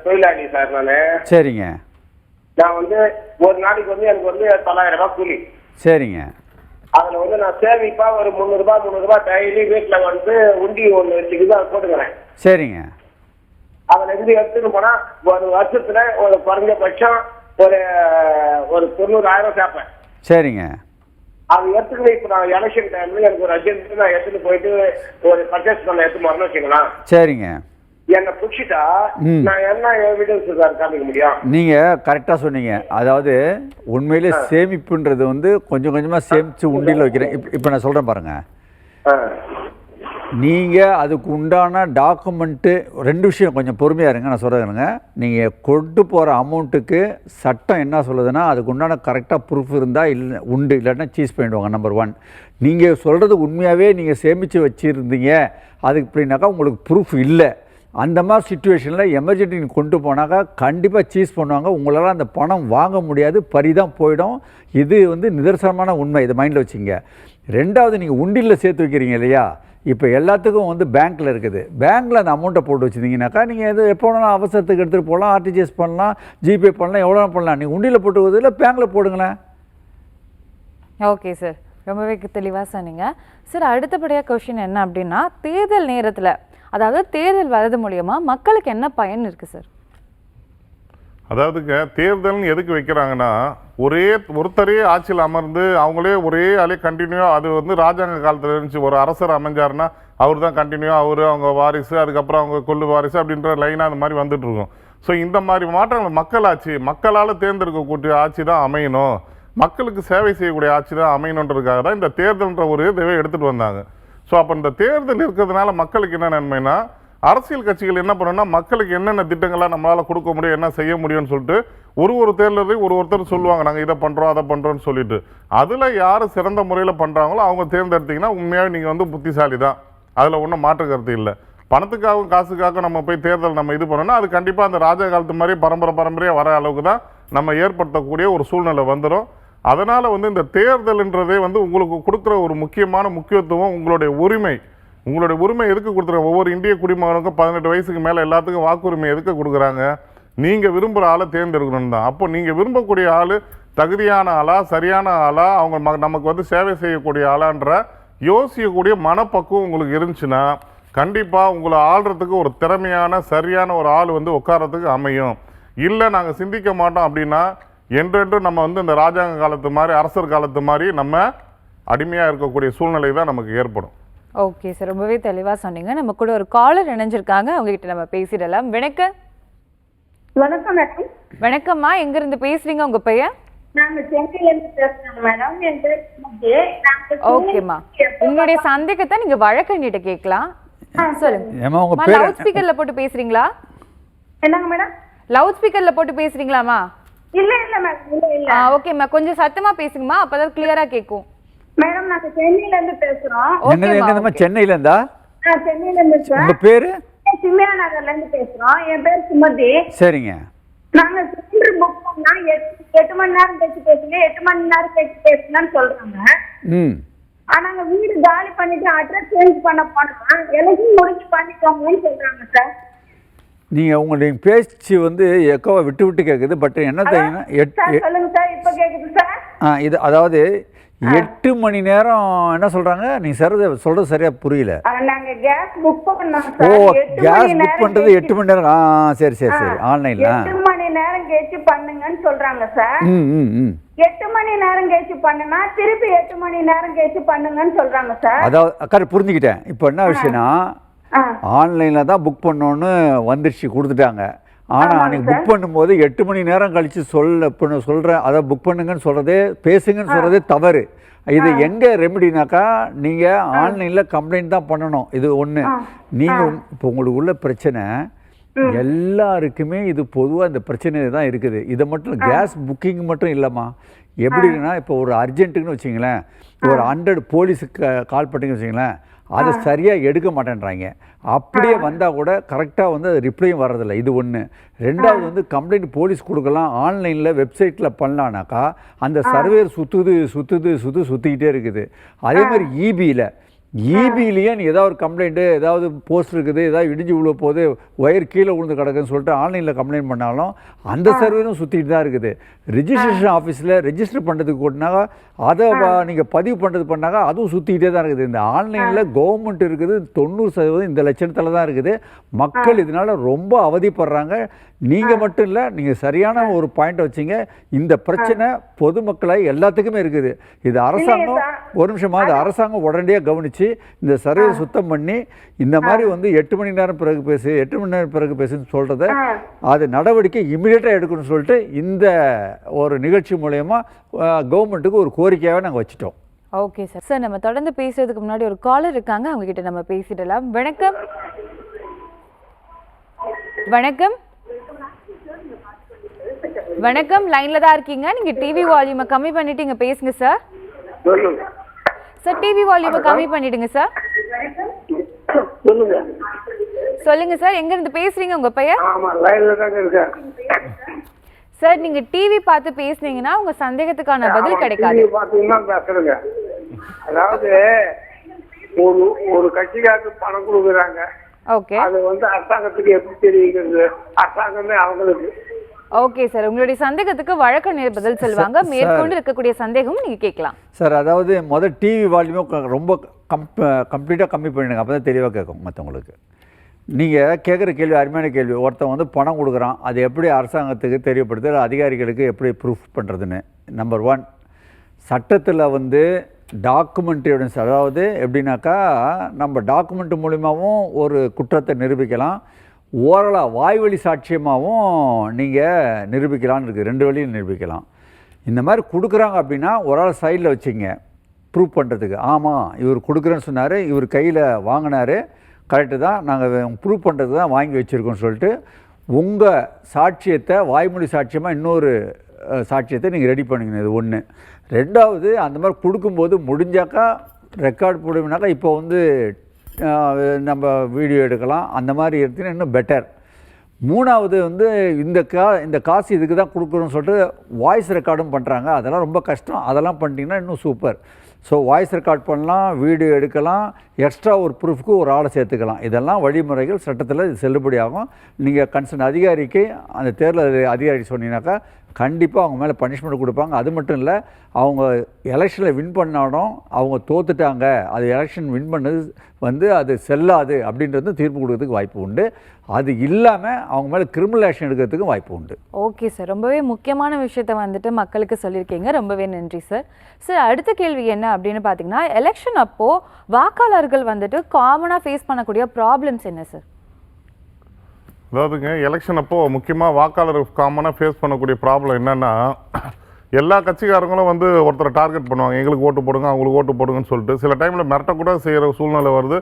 தொழிலாளி சார். நானு சரிங்க. நான் வந்து ஒரு நாளைக்கு வந்து எனக்கு வந்து 9,000 ரூபாய் கூலி. சரிங்க. அதுல வந்து நான் சேமிப்பா ஒரு 300 ரூபாய் டெய்லி வீட்டுல வந்து உண்டி ஒண்ணு வச்சுக்கிட்டு அதை போட்டுக்கிறேன். சரிங்க. அதுல இருந்து எடுத்துட்டு போனா ஒரு வருஷத்துல ஒரு குறைஞ்சபட்சம் ஒரு 90,000 சேர்ப்பேன். சரிங்க. அது எடுத்துக்கிட்டு இப்ப நான் எலெக்ஷன் டைம்ல எனக்கு ஒரு அர்ஜென்ட் நான் எடுத்துட்டு போயிட்டு ஒரு பர்ச்சேஸ் பண்ண எடுத்து வரணும்னு வச்சுக்கலாம். சரிங்க. என்ன புடிச்சிட்டா நான் என்ன எவிடன்ஸ் சார் காமிக்க முடியும்? நீங்க கரெக்டா சொன்னீங்க. அதாவது உண்மையிலே சேமிப்புன்றது வந்து கொஞ்சம் கொஞ்சமா சேமிச்சு உண்டியில் வைக்கிறேன். இப்போ நான் சொல்றேன் பாருங்க. நீங்க அதுக்கு உண்டான டாக்குமெண்ட்டு 2 விஷயம், கொஞ்சம் பொறுமையா இருங்க, நான் சொல்றேங்க. நீங்க கொண்டு போற அமௌண்ட்டுக்கு சட்டம் என்ன சொல்லுதுன்னா அதுக்கு உண்டான கரெக்டாக ப்ரூஃப் இருந்தால் இல்லை உண்டு, இல்லைன்னா சீஸ் பண்ணிடுவாங்க. நம்பர் 1. நீங்கள் சொல்கிறது உண்மையாகவே நீங்கள் சேமித்து வச்சுருந்தீங்க, அதுக்கு அப்படின்னாக்கா உங்களுக்கு ப்ரூஃப் இல்லை. அந்த மாதிரி சுச்சுவேஷனில் எமர்ஜென்சி கொண்டு போனாக்கா கண்டிப்பாக சீஸ் பண்ணுவாங்க. உங்களால் அந்த பணம் வாங்க முடியாது, பறிதான் போயிடும். இது வந்து நிதர்சனமான உண்மை, இதை மைண்டில் வச்சுங்க. 2வது, நீங்கள் உண்டியில் சேர்த்து வைக்கிறீங்க இல்லையா, இப்போ எல்லாத்துக்கும் வந்து பேங்க்கில் இருக்குது. பேங்க்கில் அந்த அமௌண்ட்டை போட்டு வச்சுருந்தீங்கன்னாக்கா நீங்கள் எது எப்போ வேணாலும் அவசரத்துக்கு எடுத்துகிட்டு போகலாம், ஆர்டிஜிஎஸ் பண்ணலாம், ஜிபே பண்ணலாம், எவ்வளோ பண்ணலாம். நீங்கள் உண்டியில் போட்டு இல்லை பேங்க்கில் போடுங்களேன். ஓகே சார், ரொம்பவே தெளிவாக சொன்னீங்க சார். அடுத்தபடியாக கொஷின் என்ன அப்படின்னா, தேர்தல் நேரத்தில், அதாவது தேர்தல் வரது மூலியமா மக்களுக்கு என்ன பயன் இருக்குது சார்? அதாவதுங்க, தேர்தல்னு எதுக்கு வைக்கிறாங்கன்னா, ஒருத்தரே ஆட்சியில் அமர்ந்து அவங்களே ஒரே ஆளே கண்டினியூவாக, அது வந்து ராஜாங்க காலத்தில் இருந்துச்சு. ஒரு அரசர் அமைஞ்சாருன்னா அவர் தான் கண்டினியூவாக அவங்க வாரிசு, அதுக்கப்புறம் அவங்க கொள்ளு வாரிசு அப்படின்ற லைனாக அந்த மாதிரி வந்துட்டு இருக்கும். ஸோ இந்த மாதிரி மாற்றங்கள் மக்களாட்சி, மக்களால் தேர்ந்தெடுக்கக்கூடிய ஆட்சி தான் அமையணும், மக்களுக்கு சேவை செய்யக்கூடிய ஆட்சி தான் அமையணுன்றதுக்காக தான் இந்த தேர்தல்ன்ற ஒரு இதுவே எடுத்துகிட்டு வந்தாங்க. ஸோ அப்போ இந்த தேர்தல் இருக்கிறதுனால மக்களுக்கு என்ன நன்மைனா, அரசியல் கட்சிகள் என்ன பண்ணணும்னா மக்களுக்கு என்னென்ன திட்டங்களாக நம்மளால் கொடுக்க முடியும், என்ன செய்ய முடியும்னு சொல்லிட்டு ஒரு தேர்தலையும் ஒருத்தர் சொல்லுவாங்க, நாங்கள் இதை பண்ணுறோம் அதை பண்ணுறோன்னு சொல்லிட்டு. அதில் யார் சிறந்த முறையில் பண்ணுறாங்களோ அவங்க தேர்ந்தெடுத்திங்கன்னா உண்மையாக நீங்கள் வந்து புத்திசாலி தான், அதில் ஒன்றும் மாற்று கருத்து இல்லை. பணத்துக்காகவும் காசுக்காக நம்ம போய் தேர்தல் நம்ம இது பண்ணோம்னா அது கண்டிப்பாக அந்த ராஜா காலத்து மாதிரி பரம்பரையாக வர அளவுக்கு தான் நம்ம ஏற்படுத்தக்கூடிய ஒரு சூழ்நிலை வந்துடும். அதனால் வந்து இந்த தேர்தல்ன்றதே வந்து உங்களுக்கு கொடுக்குற ஒரு முக்கியமான முக்கியத்துவம் உங்களுடைய உரிமை எதுக்கு கொடுத்துருங்க? ஒவ்வொரு இந்திய குடிமகனுக்கும் 18 வயசுக்கு மேலே எல்லாத்துக்கும் வாக்குரிமை எதுக்கு கொடுக்குறாங்க? நீங்கள் விரும்புகிற ஆளை தேர்ந்தெடுக்கணும் தான். அப்போ நீங்கள் விரும்பக்கூடிய ஆள் தகுதியான ஆளா, சரியான ஆளா, அவங்க நமக்கு வந்து சேவை செய்யக்கூடிய ஆளான்ற யோசிக்கக்கூடிய மனப்பக்குவம் உங்களுக்கு இருந்துச்சுன்னா கண்டிப்பாக உங்களை ஆள்றதுக்கு ஒரு திறமையான சரியான ஒரு ஆள் வந்து உட்காரத்துக்கு அமையும். இல்லை நாங்கள் சிந்திக்க மாட்டோம் அப்படின்னா என்றென்றும் நம்ம வந்து இந்த ராஜாங்க காலத்து மாதிரி, அரசர் காலத்து மாதிரி நம்ம அடிமையாக இருக்கக்கூடிய சூழ்நிலை தான் நமக்கு ஏற்படும். ஓகே சார், ரொம்பவே தெளிவாக சொன்னீங்க. நம்ம கூட ஒரு காலர் இணைஞ்சிருக்காங்க, அவங்க கிட்ட நம்ம பேசிடலாம். வணக்கம். வணக்கம் மேடம். வணக்கம்மா, எங்கிருந்து பேசுறீங்க? உங்க பெயர்? நாங்க சென்னையில இருந்து பேசுறோம் மேடம். என் பேர் சுமதி. ஓகேம்மா, உங்களுடைய சந்தேகத்தை நீங்க வழக்கறிஞர்கிட்ட கேட்கலாம். சொல்லுங்க. லவுட் ஸ்பீக்கர்ல போட்டு பேசுறீங்களா? என்னங்க மேடம்? லவுட் ஸ்பீக்கர்ல போட்டு பேசுறீங்களாமா? இல்ல மேடம், இல்ல. ஓகேம்மா, கொஞ்சம் சத்தமா பேசுங்கம்மா, அப்பதான் கிளியரா கேட்கும். மேடம், நாங்க சென்னையில இருந்து பேசுறோம். எங்கம்மா? சென்னையில இருந்தா? சென்னையில இருந்து. உங்க பேரு? சிம்மியா நகர்ல இருந்து பேசுறோம். என் பேர் சுமதி. சரிங்க. நாங்க சிலிண்டர் புக் பண்ணா 8 மணி நேரம் கழிச்சு பேசுங்க, 8 மணி நேரம் கழிச்சு பேசுங்கன்னு சொல்றாங்க. ஆனாங்க வீடு காலி பண்ணிட்டு அட்ரஸ் சேஞ்ச் பண்ண போனா எலெக்ஷன் முடிச்சு பண்ணிக்கோங்கன்னு சொல்றாங்க சார். நீங்க உங்களுடைய பேச்சு வந்து எக்கோவா விட்டு கேக்குது. பட் என்ன தெரியுமா, சொல்லுங்க சார், இப்ப கேக்குது சார். இது அதாவது 8 மணி நேரம் என்ன சொல்றாங்க? நீங்க சொல்றது சரியா புரியல. நாங்க கேஸ் புக் பண்ணோம் சார். ஓ, கேஸ் புக் பண்றது 8 மணி நேரம். சரி ஆன்லைன்ல 8 மணி நேரம் கழிச்சு பண்ணுங்கன்னு சொல்றாங்க சார். 8 மணி நேரம் கழிச்சு பண்ணுனா திருப்பி 8 மணி நேரம் கழிச்சு பண்ணுங்கன்னு சொல்றாங்க சார். அதாவது கரெக்ட், புரிஞ்சுக்கிட்டேன். இப்போ என்ன விஷயம்னா, ஆன்லைனில் தான் புக் பண்ணோன்னு வந்துடுச்சு கொடுத்துட்டாங்க. ஆனால் அன்றைக்கி புக் பண்ணும்போது 8 மணி நேரம் கழித்து சொல்கிறேன் அதை புக் பண்ணுங்கன்னு சொல்கிறதே பேசுங்கன்னு சொல்கிறதே தவறு. இது எங்கே ரெமெடினாக்கா நீங்கள் ஆன்லைனில் கம்ப்ளைண்ட் தான் பண்ணணும். இது ஒன்று. நீங்கள் இப்போ உங்களுக்கு உள்ள பிரச்சனை எல்லாருக்குமே இது பொதுவாக இந்த பிரச்சனை தான் இருக்குது. இதை மட்டும் கேஸ் புக்கிங் மட்டும் இல்லைம்மா. எப்படின்னா இப்போ ஒரு அர்ஜென்ட்டுக்குன்னு வச்சிங்களேன், ஒரு 100 போலீஸுக்கு கால் பண்ணிங்கன்னு வச்சிங்களேன், அதை சரியாக எடுக்க மாட்டேன்றாங்க. அப்படியே வந்தால் கூட கரெக்டாக வந்து அது ரிப்ளையும் வர்றதில்லை. இது ஒன்று. ரெண்டாவது வந்து கம்ப்ளைண்ட் போலீஸ் கொடுக்கலாம், ஆன்லைனில் வெப்சைட்டில் பண்ணலான்னாக்கா அந்த சர்வேர் சுற்றிக்கிட்டே இருக்குது. அதே மாதிரி இபியிலேயே நீ ஏதாவது ஒரு கம்ப்ளைண்ட்டு, ஏதாவது போஸ்ட் இருக்குது, ஏதாவது இடிஞ்சு விழுவ போது, ஒயர் கீழே விழுந்து கிடக்குன்னு சொல்லிட்டு ஆன்லைனில் கம்ப்ளைண்ட் பண்ணாலும் அந்த சர்வரும் சுற்றிட்டு தான் இருக்குது. ரிஜிஸ்ட்ரேஷன் ஆஃபீஸில் ரெஜிஸ்டர் பண்ணுறதுக்கு கூட்டினாக்கா அதை நீங்கள் பதிவு பண்ணுறது பண்ணாக்கா அதுவும் சுற்றிக்கிட்டே தான் இருக்குது. இந்த ஆன்லைனில் கவர்மெண்ட் இருக்குது 90% இந்த லட்சணத்தில் தான் இருக்குது. மக்கள் இதனால் ரொம்ப அவதிப்படுறாங்க. நீங்கள் மட்டும் இல்லை, நீங்கள் சரியான ஒரு பாயிண்ட் வச்சிங்க. இந்த பிரச்சனை பொதுமக்களை எல்லாத்துக்குமே இருக்குது. இது அரசாங்கம் ஒரு நிமிஷமா இது அரசாங்கம் உடனடியாக கவனித்து இந்த சர்வே சுத்தம் பண்ணி இந்த மாதிரி வந்து 8 மணி நேரம் பிறகு பேசு 8 மணி நேரம் பிறகு பேசுன்னு சொல்கிறத அது நடவடிக்கை இமீடியட்டாக எடுக்கணும்னு சொல்லிட்டு இந்த ஒரு நிகழ்ச்சி மூலயமா கவர்மெண்ட்டுக்கு ஒரு கோரிக்கையாகவே நாங்கள் வச்சுட்டோம். Okay sir. சார் நம்ம தொடர்ந்து பேசுறதுக்கு முன்னாடி ஒரு காலர் இருக்காங்க, அவங்க கிட்ட நம்ம பேசிடலாம். வணக்கம். வணக்கம். வணக்கம், லைன்ல தான் இருக்கீங்க. நீங்க டிவி வால்யூமை கம்மி பண்ணிட்டு இங்க பேசுங்க சார். சார் டிவி வால்யூமை கம்மி பண்ணிடுங்க சார். சொல்லுங்க சார், எங்க இருந்து பேசுறீங்க, உங்க பெயர்? சார் நீங்க டிவி பார்த்து பேசுனீங்கன்னா உங்க சந்தேகத்துக்கான பதில் கிடைக்காது. அதாவது ஒரு கட்சிக்காருக்கு பணம் கொடுக்குறாங்க. ஓகே. அது வந்து அரசாங்கத்துக்கு எப்படி தெரியுங்கிறது அரசாங்கமே அவங்களுக்கு. ஓகே சார், உங்களுடைய சந்தேகத்துக்கு வழக்கறிஞர் பதில் சொல்லுவாங்க. மேற்கொண்டு இருக்கக்கூடிய சந்தேகம் நீங்க கேட்கலாம் சார். அதாவது முதல் டிவி வால்யூமை ரொம்ப கம்ப்ளீட்டாக கம்மி பண்ணிடுங்க, அப்போ தான் தெளிவாக கேட்கும் மற்றவங்களுக்கு. நீங்கள் கேட்குற கேள்வி அருமையான கேள்வி. ஒருத்தன் வந்து பணம் கொடுக்குறான், அது எப்படி அரசாங்கத்துக்கு தெரியப்படுது, அதிகாரிகளுக்கு எப்படி ப்ரூஃப் பண்ணுறதுன்னு. நம்பர் 1, சட்டத்தில் வந்து டாக்குமெண்ட் எவிடன்ஸ், அதாவது எப்படின்னாக்கா நம்ம டாக்குமெண்ட் மூலிமாவும் ஒரு குற்றத்தை நிரூபிக்கலாம், ஓரலாக வாய்வழி சாட்சியமாகவும் நீங்கள் நிரூபிக்கலான்னு இருக்குது. 2 வழியில் நிரூபிக்கலாம். இந்த மாதிரி கொடுக்குறாங்க அப்படின்னா ஒரு ஆள் சைடில் வச்சுங்க ப்ரூவ் பண்ணுறதுக்கு. ஆமாம் இவர் கொடுக்குறேன்னு சொன்னார், இவர் கையில் வாங்கினார், கரெக்டு தான், நாங்கள் ப்ரூவ் பண்ணுறதுக்கு தான் வாங்கி வச்சுருக்கோம்னு சொல்லிட்டு உங்கள் சாட்சியத்தை வாய்மொழி சாட்சியமாக இன்னொரு சாட்சியத்தை நீங்கள் ரெடி பண்ணிக்கணும். இது ஒன்று. ரெண்டாவது, அந்த மாதிரி கொடுக்கும்போது முடிஞ்சாக்கா ரெக்கார்ட் போடுவினாக்கா இப்போ வந்து நம்ம வீடியோ எடுக்கலாம், அந்த மாதிரி எடுத்தீங்கன்னா இன்னும் பெட்டர். மூணாவது வந்து இந்த காசு இதுக்கு தான் கொடுக்குறோன்னு சொல்லிட்டு வாய்ஸ் ரெக்கார்டும் பண்ணுறாங்க. அதெல்லாம் ரொம்ப கஷ்டம். அதெல்லாம் பண்ணிட்டீங்கன்னா இன்னும் சூப்பர். ஸோ வாய்ஸ் ரெக்கார்ட் பண்ணலாம், வீடியோ எடுக்கலாம், எக்ஸ்ட்ரா ஒரு ப்ரூஃப்க்கு ஒரு ஆளை சேர்த்துக்கலாம். இதெல்லாம் வழிமுறைகள் சட்டத்தில் இது செல்லுபடியாகும். நீங்கள் கன்சர்ன் அதிகாரிக்கு அந்த தேர்தல் அதிகாரி சொன்னீங்கன்னாக்கா கண்டிப்பாக அவங்க மேலே பனிஷ்மெண்ட் கொடுப்பாங்க. அது மட்டும் இல்லை, அவங்க எலெக்ஷனில் வின் பண்ணாலும் அவங்க தோத்துட்டாங்க, அது எலெக்ஷன் வின் பண்ணது வந்து அது செல்லாது அப்படின்றது தீர்ப்பு கொடுக்கறதுக்கு வாய்ப்பு உண்டு. அது இல்லாமல் அவங்க மேலே கிரிமினல் ஆக்ஷன் எடுக்கிறதுக்கு வாய்ப்பு உண்டு. ஓகே சார், ரொம்பவே முக்கியமான விஷயத்தை வந்துட்டு மக்களுக்கு சொல்லியிருக்கீங்க, ரொம்பவே நன்றி சார். சார் அடுத்த கேள்வி என்ன அப்படின்னு பார்த்தீங்கன்னா, எலெக்ஷன் அப்போது வாக்காளர்கள் வந்துட்டு காமனாக ஃபேஸ் பண்ணக்கூடிய ப்ராப்ளம்ஸ் என்ன சார்? அதாவதுங்க, எலெக்ஷன் அப்போது முக்கியமாக வாக்காளர் காமனாக ஃபேஸ் பண்ணக்கூடிய ப்ராப்ளம் என்னென்னா, எல்லா கட்சிக்காரங்களும் வந்து ஒருத்தரை டார்கெட் பண்ணுவாங்க, எங்களுக்கு ஓட்டு போடுங்க அவங்களுக்கு ஓட்டு போடுங்கன்னு சொல்லிட்டு. சில டைமில் மிரட்டக்கூட செய்கிற சூழ்நிலை வருது.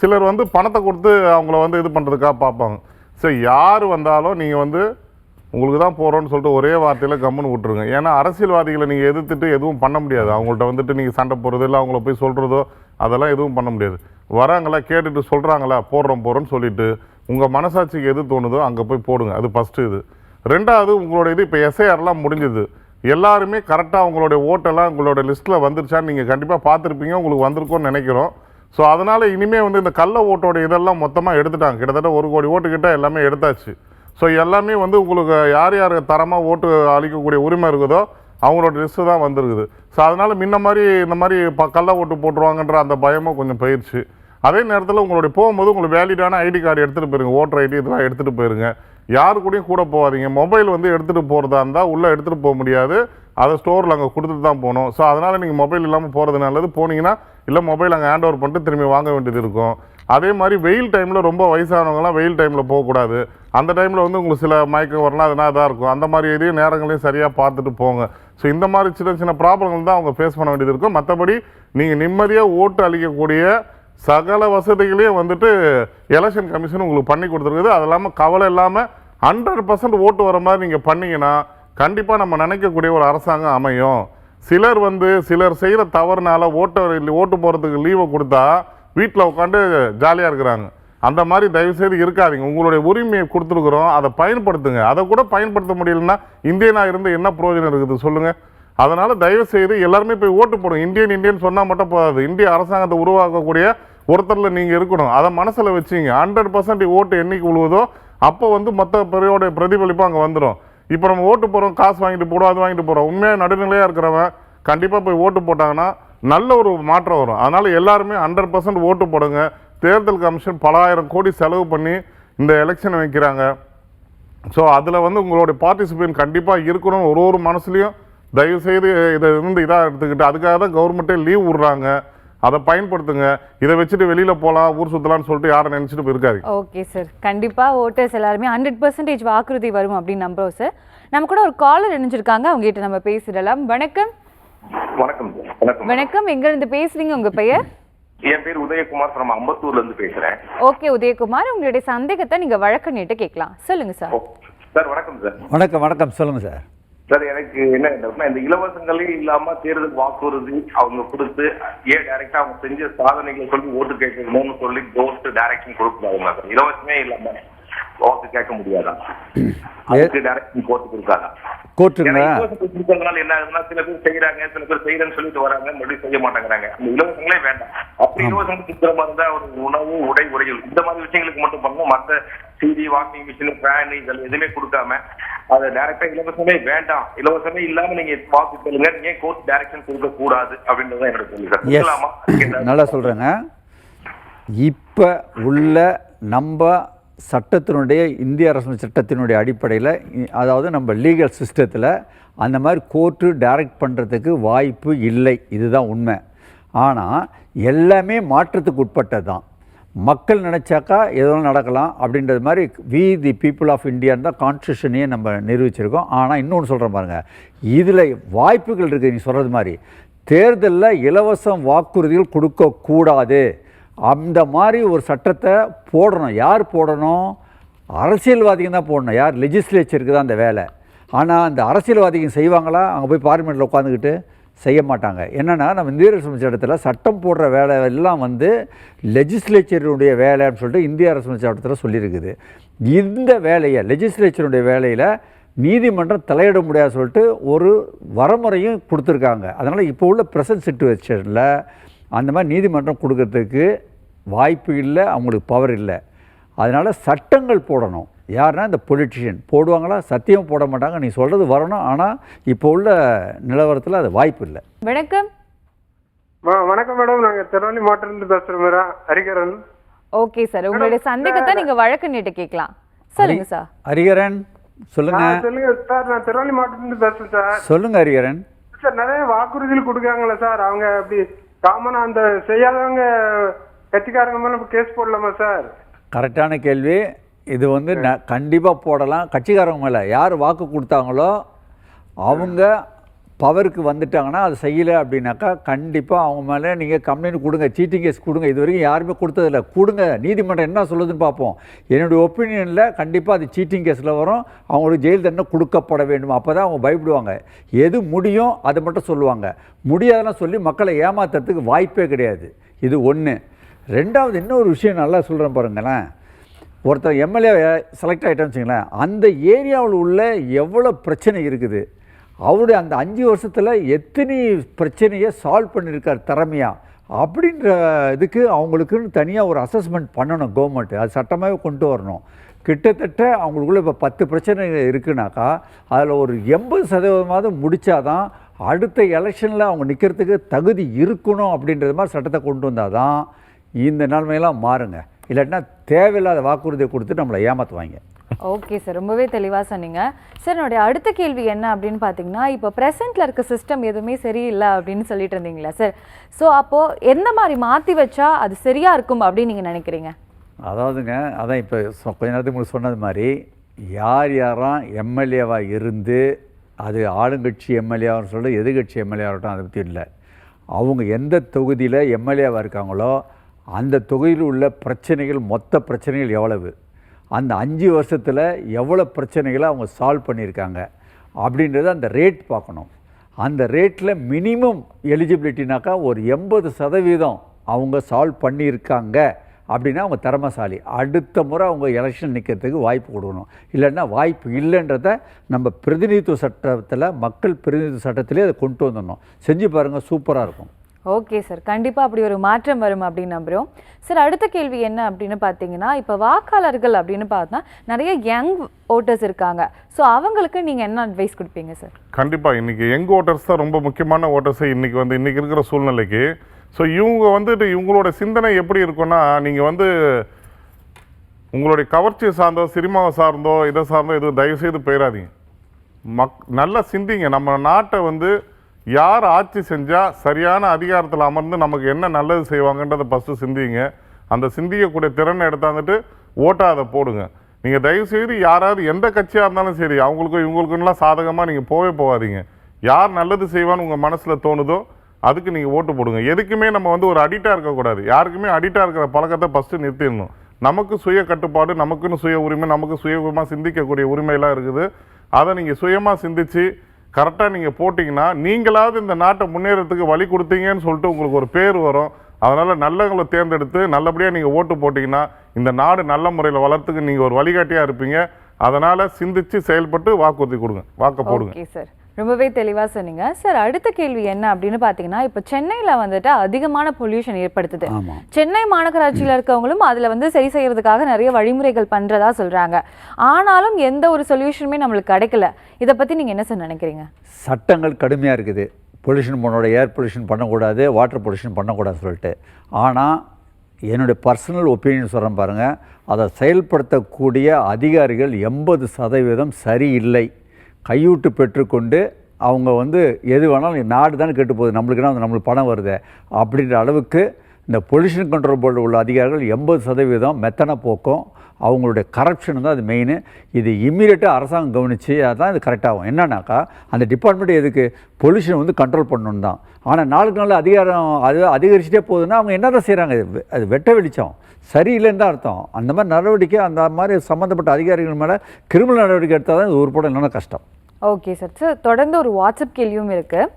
சிலர் வந்து பணத்தை கொடுத்து அவங்கள வந்து இது பண்ணுறதுக்காக பார்ப்பாங்க. சரி, யார் வந்தாலும் நீங்கள் வந்து உங்களுக்கு தான் போகிறோன்னு சொல்லிட்டு ஒரே வார்த்தையில் கம்முன்னு விட்டுருங்க. ஏன்னா அரசியல்வாதிகளை நீங்கள் எதிர்த்துட்டு எதுவும் பண்ண முடியாது. அவங்கள்ட்ட வந்துட்டு நீங்கள் சண்டை போடுறது இல்லை, அவங்கள போய் சொல்கிறதோ அதெல்லாம் எதுவும் பண்ண முடியாது. வராங்களா, கேட்டுட்டு சொல்கிறாங்களா, போடுறோன்னு சொல்லிவிட்டு உங்கள் மனசாட்சிக்கு எது தோணுதோ அங்கே போய் போடுங்க. அது ஃபஸ்ட்டு. இது ரெண்டாவது, உங்களோட இது இப்போ எஸ்ஐஆர்லாம் முடிஞ்சது, எல்லாருமே கரெக்டாக உங்களுடைய ஓட்டெல்லாம் உங்களோட லிஸ்ட்டில் வந்துருச்சான்னு நீங்கள் கண்டிப்பாக பார்த்துருப்பீங்க, உங்களுக்கு வந்திருக்கோன்னு நினைக்கிறோம். ஸோ அதனால் இனிமேல் வந்து இந்த கள்ள ஓட்டோட இதெல்லாம் மொத்தமாக எடுத்துட்டாங்க. கிட்டத்தட்ட 1 கோடி ஓட்டுக்கிட்ட எல்லாமே எடுத்தாச்சு. ஸோ எல்லாமே வந்து உங்களுக்கு யார் யார் தரமாக ஓட்டு அளிக்கக்கூடிய உரிமை இருக்குதோ அவங்களோட லிஸ்ட்டு தான் வந்துருக்குது. ஸோ அதனால் இந்த மாதிரி கள்ள ஓட்டு போட்டுருவாங்கன்ற அந்த பயமும் கொஞ்சம் போயிடுச்சு. அதே நேரத்தில் உங்களுடைய போகும்போது உங்களுக்கு வேலிடான ஐடி கார்டு எடுத்துகிட்டு போயிருங்க, ஓட்டர் ஐடி இதெல்லாம் எடுத்துகிட்டு போயிருங்க. யாரு கூடயும் கூட போகாதீங்க. மொபைல் வந்து எடுத்துகிட்டு போகிறதா இருந்தால் உள்ளே எடுத்துகிட்டு போக முடியாது, அதை ஸ்டோரில் அங்கே கொடுத்துட்டு தான் போகணும். ஸோ அதனால் நீங்கள் மொபைல் இல்லாமல் போகிறது நல்லது. போனீங்கன்னா இல்லை மொபைல் அங்கே ஹேண்ட் ஓவர் பண்ணிட்டு திரும்பி வாங்க வேண்டியது இருக்கும். அதே மாதிரி வெயில் டைமில் ரொம்ப வயசானவங்கலாம் வெயில் டைமில் போகக்கூடாது. அந்த டைமில் வந்து உங்களுக்கு சில மயக்கம் வரலாம், அதனால் இதாக இருக்கும். அந்த மாதிரி இதையும் நேரங்களையும் சரியாக பார்த்துட்டு போங்க. ஸோ இந்த மாதிரி சின்ன சின்ன ப்ராப்ளங்கள் தான் அவங்க ஃபேஸ் பண்ண வேண்டியது இருக்கும். மற்றபடி நீங்கள் நிம்மதியாக ஓட்டு அளிக்கக்கூடிய சகல வசதிகளையும் வந்துட்டு எலெக்ஷன் கமிஷன் உங்களுக்கு பண்ணி கொடுத்துருக்குது. அது இல்லாமல் கவலை இல்லாமல் 100% ஓட்டு வர மாதிரி நீங்கள் பண்ணிங்கன்னா கண்டிப்பாக நம்ம நினைக்கக்கூடிய ஒரு அரசாங்கம் அமையும். சிலர் செய்கிற தவறுனால ஓட்டு போகிறதுக்கு லீவை கொடுத்தா வீட்டில் உட்காந்து ஜாலியாக இருக்கிறாங்க. அந்த மாதிரி தயவுசெய்து இருக்காதீங்க. உங்களுடைய உரிமையை கொடுத்துருக்குறோம், அதை பயன்படுத்துங்க. அதை கூட பயன்படுத்த முடியலன்னா இந்தியனாக இருந்து என்ன பிரயோஜனம் இருக்குது சொல்லுங்கள். அதனால் தயவுசெய்து எல்லாருமே போய் ஓட்டு போடுங்க. இந்தியன் சொன்னால் மட்டும் போதாது. இந்திய அரசாங்கத்தை உருவாக்கக்கூடிய ஒருத்தரில் நீங்கள் இருக்கணும். அதை மனசில் வச்சிங்க. 100% ஓட்டு என்னைக்கு விழுவதோ அப்போ வந்து மற்ற பெரியோடைய பிரதிபலிப்பு அங்கே வந்துடும். இப்போ நம்ம ஓட்டு போகிறோம், காசு வாங்கிட்டு போடுவோம், அது வாங்கிட்டு போகிறோம். உண்மையாக நடுநிலையாக இருக்கிறவன் கண்டிப்பாக போய் ஓட்டு போட்டாங்கன்னா நல்ல ஒரு மாற்றம் வரும். அதனால் எல்லாருமே 100% ஓட்டு போடுங்க. தேர்தல் கமிஷன் பல ஆயிரம் கோடி செலவு பண்ணி இந்த எலெக்ஷன் வைக்கிறாங்க. ஸோ அதில் வந்து உங்களுடைய பார்ட்டிசிபேட் கண்டிப்பாக இருக்கணும். ஒரு மனசுலையும் தயவுசெய்து இதை இதாக எடுத்துக்கிட்டு அதுக்காக தான் கவர்மெண்ட்டே லீவ் விட்றாங்க. அதை பயன்படுத்துங்க. இதை வச்சுட்டு வெளியில் போகலாம், ஊர் சுற்றலான்னு சொல்லிட்டு யாரை நினச்சிட்டு இருக்காது. ஓகே சார், கண்டிப்பாக ஓட்டர்ஸ் எல்லாருமே 100% வாக்குறுதி வரும் அப்படின்னு நம்புறோம் சார். நம்ம கூட ஒரு காலர் இணைஞ்சிருக்காங்க, அவங்க கிட்ட நம்ம பேசிடலாம். வணக்கம். வணக்கம். வணக்கம். வணக்கம். எங்க இருந்து பேசுறீங்க? உங்க பெயர்? என் பேர் உதயகுமார், நம்ம அம்பத்தூர்ல இருந்து பேசுறேன். ஓகே உதயகுமார், உங்களுடைய சந்தேகத்தை நீங்க வழக்கறிஞர்கிட்ட கேட்கலாம். சொல்லுங்க சார். சார் வணக்கம் சார். வணக்கம் சொல்லுங்க சார். சார் எனக்கு என்ன டவுட்னா, இந்த இலவசங்களே இல்லாம தேர்தல் வாக்குறுதி அவங்க கொடுத்து டைரக்டா அவங்க செஞ்ச சாதனைகளை சொல்லி ஓட்டு கேட்கணும்னு சொல்லி போஸ்ட் டைரக்ஷன் கொடுக்குறாங்க சார். இலவசமே இல்லாம வாக்கு கேட்க முடியாதா? அதுக்கு டைரக்ஷன் போட்டு கொடுக்காதா? கொடுக்கறதுனால என்ன ஆகுதுன்னா, சில பேர் செய்யறாங்க, சில பேர் செய்யறேன்னு சொல்லிட்டு வராங்க, மறுபடியும் செய்ய மாட்டேங்கிறாங்க. அந்த இலவசங்களே வேண்டாம். அப்படி இலவசம் கொடுக்குற மாதிரி இருந்தா ஒரு உணவு, உடை, உடைகள் இந்த மாதிரி விஷயங்களுக்கு மட்டும் பண்ணணும். மற்ற டிவி, வாஷிங் மிஷின், ஃபேன் இதெல்லாம் எதுவுமே கொடுக்காம அதை டைரக்டா இலவசமே வேண்டாம், இலவசமே இல்லாம நீங்க வாக்கு சொல்லுங்க, நீங்க கோர்ட் டைரக்ஷன் கொடுக்க கூடாது அப்படின்றத என்னோட சொல்லி. நல்லா சொல்றேங்க. இப்ப உள்ள நம்ம சட்டத்தினுடைய இந்திய அரசு சட்டத்தினுடைய அடிப்படையில், அதாவது நம்ம லீகல் சிஸ்டத்தில் அந்த மாதிரி கோர்ட்டு டைரக்ட் பண்ணுறதுக்கு வாய்ப்பு இல்லை. இதுதான் உண்மை. ஆனால் எல்லாமே மாற்றத்துக்கு உட்பட்டது தான். மக்கள் நினச்சாக்கா எதுவும் நடக்கலாம் அப்படின்றது மாதிரி வி தி பீப்புள் ஆஃப் இந்தியான்னு தான் கான்ஸ்டியூஷனையே நம்ம நிரூபிச்சிருக்கோம். ஆனால் இன்னொன்று சொல்கிறேன் பாருங்கள், இதில் வாய்ப்புகள் இருக்குது. நீ சொல்கிறது மாதிரி தேர்தலில் இலவச வாக்குறுதிகள் கொடுக்கக்கூடாது, அந்த மாதிரி ஒரு சட்டத்தை போடணும். யார் போடணும்? அரசியல்வாதிங்க தான் போடணும். யார்? லெஜிஸ்லேச்சருக்கு தான் அந்த வேலை. ஆனால் அந்த அரசியல்வாதிங்க செய்வாங்களா? அங்கே போய் பார்லிமெண்ட்டில் உட்காந்துக்கிட்டு செய்ய மாட்டாங்க. என்னென்னா, நம்ம இந்திய அரசு சட்டத்தில் சட்டம் போடுற வேலை எல்லாம் வந்து லெஜிஸ்லேச்சருடைய வேலைன்னு சொல்லிட்டு இந்திய அரசு சட்டத்தில் சொல்லியிருக்குது. இந்த வேலையை லெஜிஸ்லேச்சருடைய வேலையில் நீதிமன்றம் தலையிட முடியாது சொல்லிட்டு ஒரு வரமுறையும் கொடுத்துருக்காங்க. அதனால் இப்போ உள்ள ப்ரெசன்ட் சிச்சுவேஷனில் அந்த மாதிரி நீதிமன்றம் கொடுக்கறதுக்கு வாய்ப்பு இல்லை, அவங்களுக்கு பவர் இல்லை. அதனால் சட்டங்கள் போடணும். யாருன்னா இந்த பொலிட்டிஷியன் போடுவாங்களா? சத்தியம் போட மாட்டாங்க. நீ சொல்கிறது வரணும். ஆனால் இப்போ உள்ள நிலவரத்தில் அது வாய்ப்பு இல்லை. வணக்கம். வணக்கம் மேடம், நாங்கள் திருநெல்வேலி மாவட்டத்திலிருந்து பேசுகிறோம் மேடம். ஹரிகரன். ஓகே சார், உங்களுடைய சந்தேகத்தை நீங்கள் வழக்கறிஞர்கிட்ட கேட்கலாம். சொல்லுங்க சார். ஹரிகரன் சொல்லுங்க. சொல்லுங்க சார், நான் திருநெல்வேலி மாவட்டத்திலிருந்து பேசுகிறேன் சார். சொல்லுங்க ஹரிகரன். சார், நிறைய வாக்குறுதிகள் கொடுக்காங்களா சார்? அவங்க அப்படி காமனா அந்த செய்யாதவங்க கட்சிக்காரங்க மேலே கேஸ் போடலாமா சார்? கரெக்டான கேள்வி. இது வந்து கண்டிப்பாக போடலாம். கட்சிக்காரங்க மேலே யார் வாக்கு கொடுத்தாங்களோ அவங்க பவருக்கு வந்துட்டாங்கன்னா அது செய்யலை அப்படின்னாக்கா கண்டிப்பாக அவங்க மேலே நீங்கள் கம்ப்ளைண்ட் கொடுங்க, சீட்டிங் கேஸ் கொடுங்க. இது வரைக்கும் யாருமே கொடுத்ததில்ல. கொடுங்க, நீதிமன்றம் என்ன சொல்லுதுன்னு பார்ப்போம். என்னுடைய ஒப்பீனியனில் கண்டிப்பாக அது சீட்டிங் கேஸில் வரும். அவங்களுக்கு ஜெயில் தண்டனை கொடுக்கப்பட வேண்டும். அப்போ தான் அவங்க பயப்படுவாங்க. எது முடியும் அதை மட்டும் சொல்லுவாங்க. முடியாதெல்லாம் சொல்லி மக்களை ஏமாத்துறதுக்கு வாய்ப்பே கிடையாது. இது ஒன்று. ரெண்டாவது இன்னொரு விஷயம் நல்லா சொல்கிறேன் பாருங்களேன். ஒருத்தர் எம்எல்ஏ செலக்ட் ஆகிட்டோன்னு வச்சுங்களேன், அந்த ஏரியாவில் உள்ள எவ்வளோ பிரச்சனை இருக்குது, அவருடைய அந்த 5 வருஷத்தில் எத்தனை பிரச்சனையை சால்வ் பண்ணியிருக்கார் திறமையாக அப்படின்ற இதுக்கு அவங்களுக்குன்னு தனியாக ஒரு அசஸ்மெண்ட் பண்ணணும் கவர்மெண்ட்டு. அது சட்டமாகவே கொண்டு வரணும். கிட்டத்தட்ட அவங்களுக்குள்ள இப்போ 10 பிரச்சனை இருக்குனாக்கா அதில் ஒரு 80% முடித்தாதான் அடுத்த எலெக்ஷனில் அவங்க நிற்கிறதுக்கு தகுதி இருக்கணும். அப்படின்றது மாதிரி சட்டத்தை கொண்டு வந்தால் தான் இந்த நிலைமையெல்லாம் மாறுங்க. இல்லாட்டினா தேவையில்லாத வாக்குறுதியை கொடுத்து நம்மளை ஏமாற்றுவாங்க. ஓகே சார், ரொம்பவே தெளிவாக சொன்னீங்க சார். என்னுடைய அடுத்த கேள்வி என்ன அப்படின்னு பார்த்தீங்கன்னா, இப்போ ப்ரெசென்ட்டில் இருக்க சிஸ்டம் எதுவுமே சரியில்லை அப்படின்னு சொல்லிட்டு இருந்தீங்களா சார்? ஸோ அப்போது எந்த மாதிரி மாற்றி வச்சா அது சரியாக இருக்கும் அப்படின்னு நீங்கள் நினைக்கிறீங்க? அதாவதுங்க, அதான் இப்போ கொஞ்ச நேரத்துக்கு முன்னாடி சொன்னது மாதிரி, யார் யாராம் எம்எல்ஏவாக இருந்து அது ஆளுங்கட்சி எம்எல்ஏவாக சொல்ல எதிர்கட்சி எம்எல்ஏவாகட்டும் அதை பற்றி இல்லை. அவங்க எந்த தொகுதியில் எம்எல்ஏவாக இருக்காங்களோ அந்த தொகுதியில் உள்ள பிரச்சனைகள், மொத்த பிரச்சனைகள் எவ்வளவு, அந்த 5 வருஷத்தில் எவ்வளோ பிரச்சனைகளை அவங்க சால்வ் பண்ணியிருக்காங்க அப்படின்றத அந்த ரேட் பார்க்கணும். அந்த ரேட்டில் மினிமம் எலிஜிபிலிட்டினாக்கா ஒரு 80% அவங்க சால்வ் பண்ணியிருக்காங்க அப்படின்னா அவங்க திறமைசாலி. அடுத்த முறை அவங்க எலெக்ஷன் நிற்கிறதுக்கு வாய்ப்பு கொடுக்கணும். இல்லைன்னா வாய்ப்பு இல்லைன்றத நம்ம பிரதிநிதித்துவ சட்டத்தில், மக்கள் பிரதிநிதித்துவ சட்டத்திலே அதை கொண்டு வந்துடணும். செஞ்சு பாருங்கள், சூப்பராக இருக்கும். ஓகே சார், கண்டிப்பாக அப்படி ஒரு மாற்றம் வரும் அப்படின்னு நம்புகிறோம் சார். அடுத்த கேள்வி என்ன அப்படின்னு பார்த்தீங்கன்னா, இப்போ வாக்காளர்கள் அப்படின்னு பார்த்தா நிறைய யங் ஓட்டர்ஸ் இருக்காங்க. ஸோ அவங்களுக்கு நீங்கள் என்ன அட்வைஸ் கொடுப்பீங்க சார்? கண்டிப்பாக இன்றைக்கி யங் ஓட்டர்ஸ் தான் ரொம்ப முக்கியமான ஓட்டர்ஸு இன்றைக்கி இருக்கிற சூழ்நிலைக்கு. ஸோ இவங்க வந்துட்டு இவங்களோட சிந்தனை எப்படி இருக்குன்னா, நீங்கள் உங்களுடைய கவர்ச்சியை சார்ந்தோ, சினிமாவை சார்ந்தோ, இதை சார்ந்தோ எதுவும் தயவுசெய்து போயிடாதீங்க. நல்லா சிந்திங்க. நம்ம நாட்டை யார் ஆட்சி செஞ்சால் சரியான அதிகாரத்தில் அமர்ந்து நமக்கு என்ன நல்லது செய்வாங்கன்றதை ஃபஸ்ட்டு சிந்திங்க. அந்த சிந்திக்கக்கூடிய திறனை எடுத்தாந்துட்டு ஓட்டாக அதை போடுங்க. நீங்கள் தயவுசெய்து யாராவது எந்த கட்சியாக இருந்தாலும் சரி, அவங்களுக்கும் இவங்களுக்குலாம் சாதகமாக நீங்கள் போகாதீங்க. யார் நல்லது செய்வான்னு உங்கள் மனசில் தோணுதோ அதுக்கு நீங்கள் ஓட்டு போடுங்க. எதுக்குமே நம்ம ஒரு அடிக்டாக இருக்கக்கூடாது. யாருக்குமே அடிக்டாக இருக்கிற பழக்கத்தை ஃபஸ்ட்டு நிறுத்திடணும். நமக்கு சுய கட்டுப்பாடு, நமக்குன்னு சுய உரிமை, நமக்கு சுயமாக சிந்திக்கக்கூடிய உரிமையெல்லாம் இருக்குது. அதை நீங்கள் சுயமாக சிந்தித்து கரெக்டாக நீங்கள் போட்டிங்கன்னா நீங்களாவது இந்த நாட்டை முன்னேறத்துக்கு வழி கொடுத்தீங்கன்னு சொல்லிட்டு உங்களுக்கு ஒரு பேர் வரும். அதனால் நல்லவங்களை தேர்ந்தெடுத்து நல்லபடியாக நீங்கள் ஓட்டு போட்டிங்கன்னா இந்த நாடு நல்ல முறையில் வளர்த்துக்கு நீங்கள் ஒரு வழிகாட்டியாக இருப்பீங்க. அதனால் சிந்தித்து செயல்பட்டு வாக்குறுதி கொடுங்க, வாக்க போடுங்க. ஓகே சார், ரொம்பவே தெளிவாக சொன்னீங்க சார். அடுத்த கேள்வி என்ன அப்படின்னு பார்த்தீங்கன்னா, இப்போ சென்னையில் அதிகமான பொல்யூஷன் ஏற்படுத்துது. சென்னை மாநகராட்சியில் இருக்கவங்களும் அதில் சரி செய்யறதுக்காக நிறைய வழிமுறைகள் பண்ணுறதா சொல்கிறாங்க. ஆனாலும் எந்த ஒரு சொல்யூஷனுமே நம்மளுக்கு கிடைக்கல. இதை பற்றி நீங்கள் என்ன சார் நினைக்கிறீங்க? சட்டங்கள் கடுமையாக இருக்குது. பொல்யூஷன் பண்ணோட ஏர் பொல்யூஷன் பண்ணக்கூடாது, வாட்டர் பொல்யூஷன் பண்ணக்கூடாதுன்னு சொல்லிட்டு. ஆனால் என்னுடைய பர்சனல் ஒப்பீனியன் சொல்கிறேன் பாருங்கள், அதை செயல்படுத்தக்கூடிய அதிகாரிகள் 80% சரியில்லை. கையூட்டு பெற்றுக்கொண்டு அவங்க எது வேணாலும் நாடு தானே கெட்டு போகுது, நம்மளுக்கு பணம் வருது அப்படின்ற அளவுக்கு இந்த பொல்யூஷன் கண்ட்ரோல் போர்டு உள்ள அதிகாரிகள் 80% மெத்தனை போக்கும். அவங்களுடைய கரப்ஷன் தான் அது மெயின். இது இம்மீடியட்டாக அரசாங்கம் கவனித்து அதுதான் இது கரெக்டாகும். என்னன்னாக்கா அந்த டிபார்ட்மெண்ட் எதுக்கு பொல்யூஷன் கண்ட்ரோல் பண்ணணும் தான். ஆனால் நாளுக்கு நாள் அதிகாரம் அதிகரிச்சுட்டே போகுதுன்னா அவங்க என்ன தான் செய்கிறாங்க? அது வெட்ட வெளிச்சம் சரியில்லைன்னு தான் அர்த்தம். அந்த மாதிரி நடவடிக்கை, அந்த மாதிரி சம்மந்தப்பட்ட அதிகாரிகள் மேலே கிரிமினல் நடவடிக்கை எடுத்தால் தான் இது உருப்பட இல்லைன்னா கஷ்டம். Okay sir. சார் தொடர்ந்து ஒரு வாட்ஸ்அப் கேள்வியும் இருக்குது.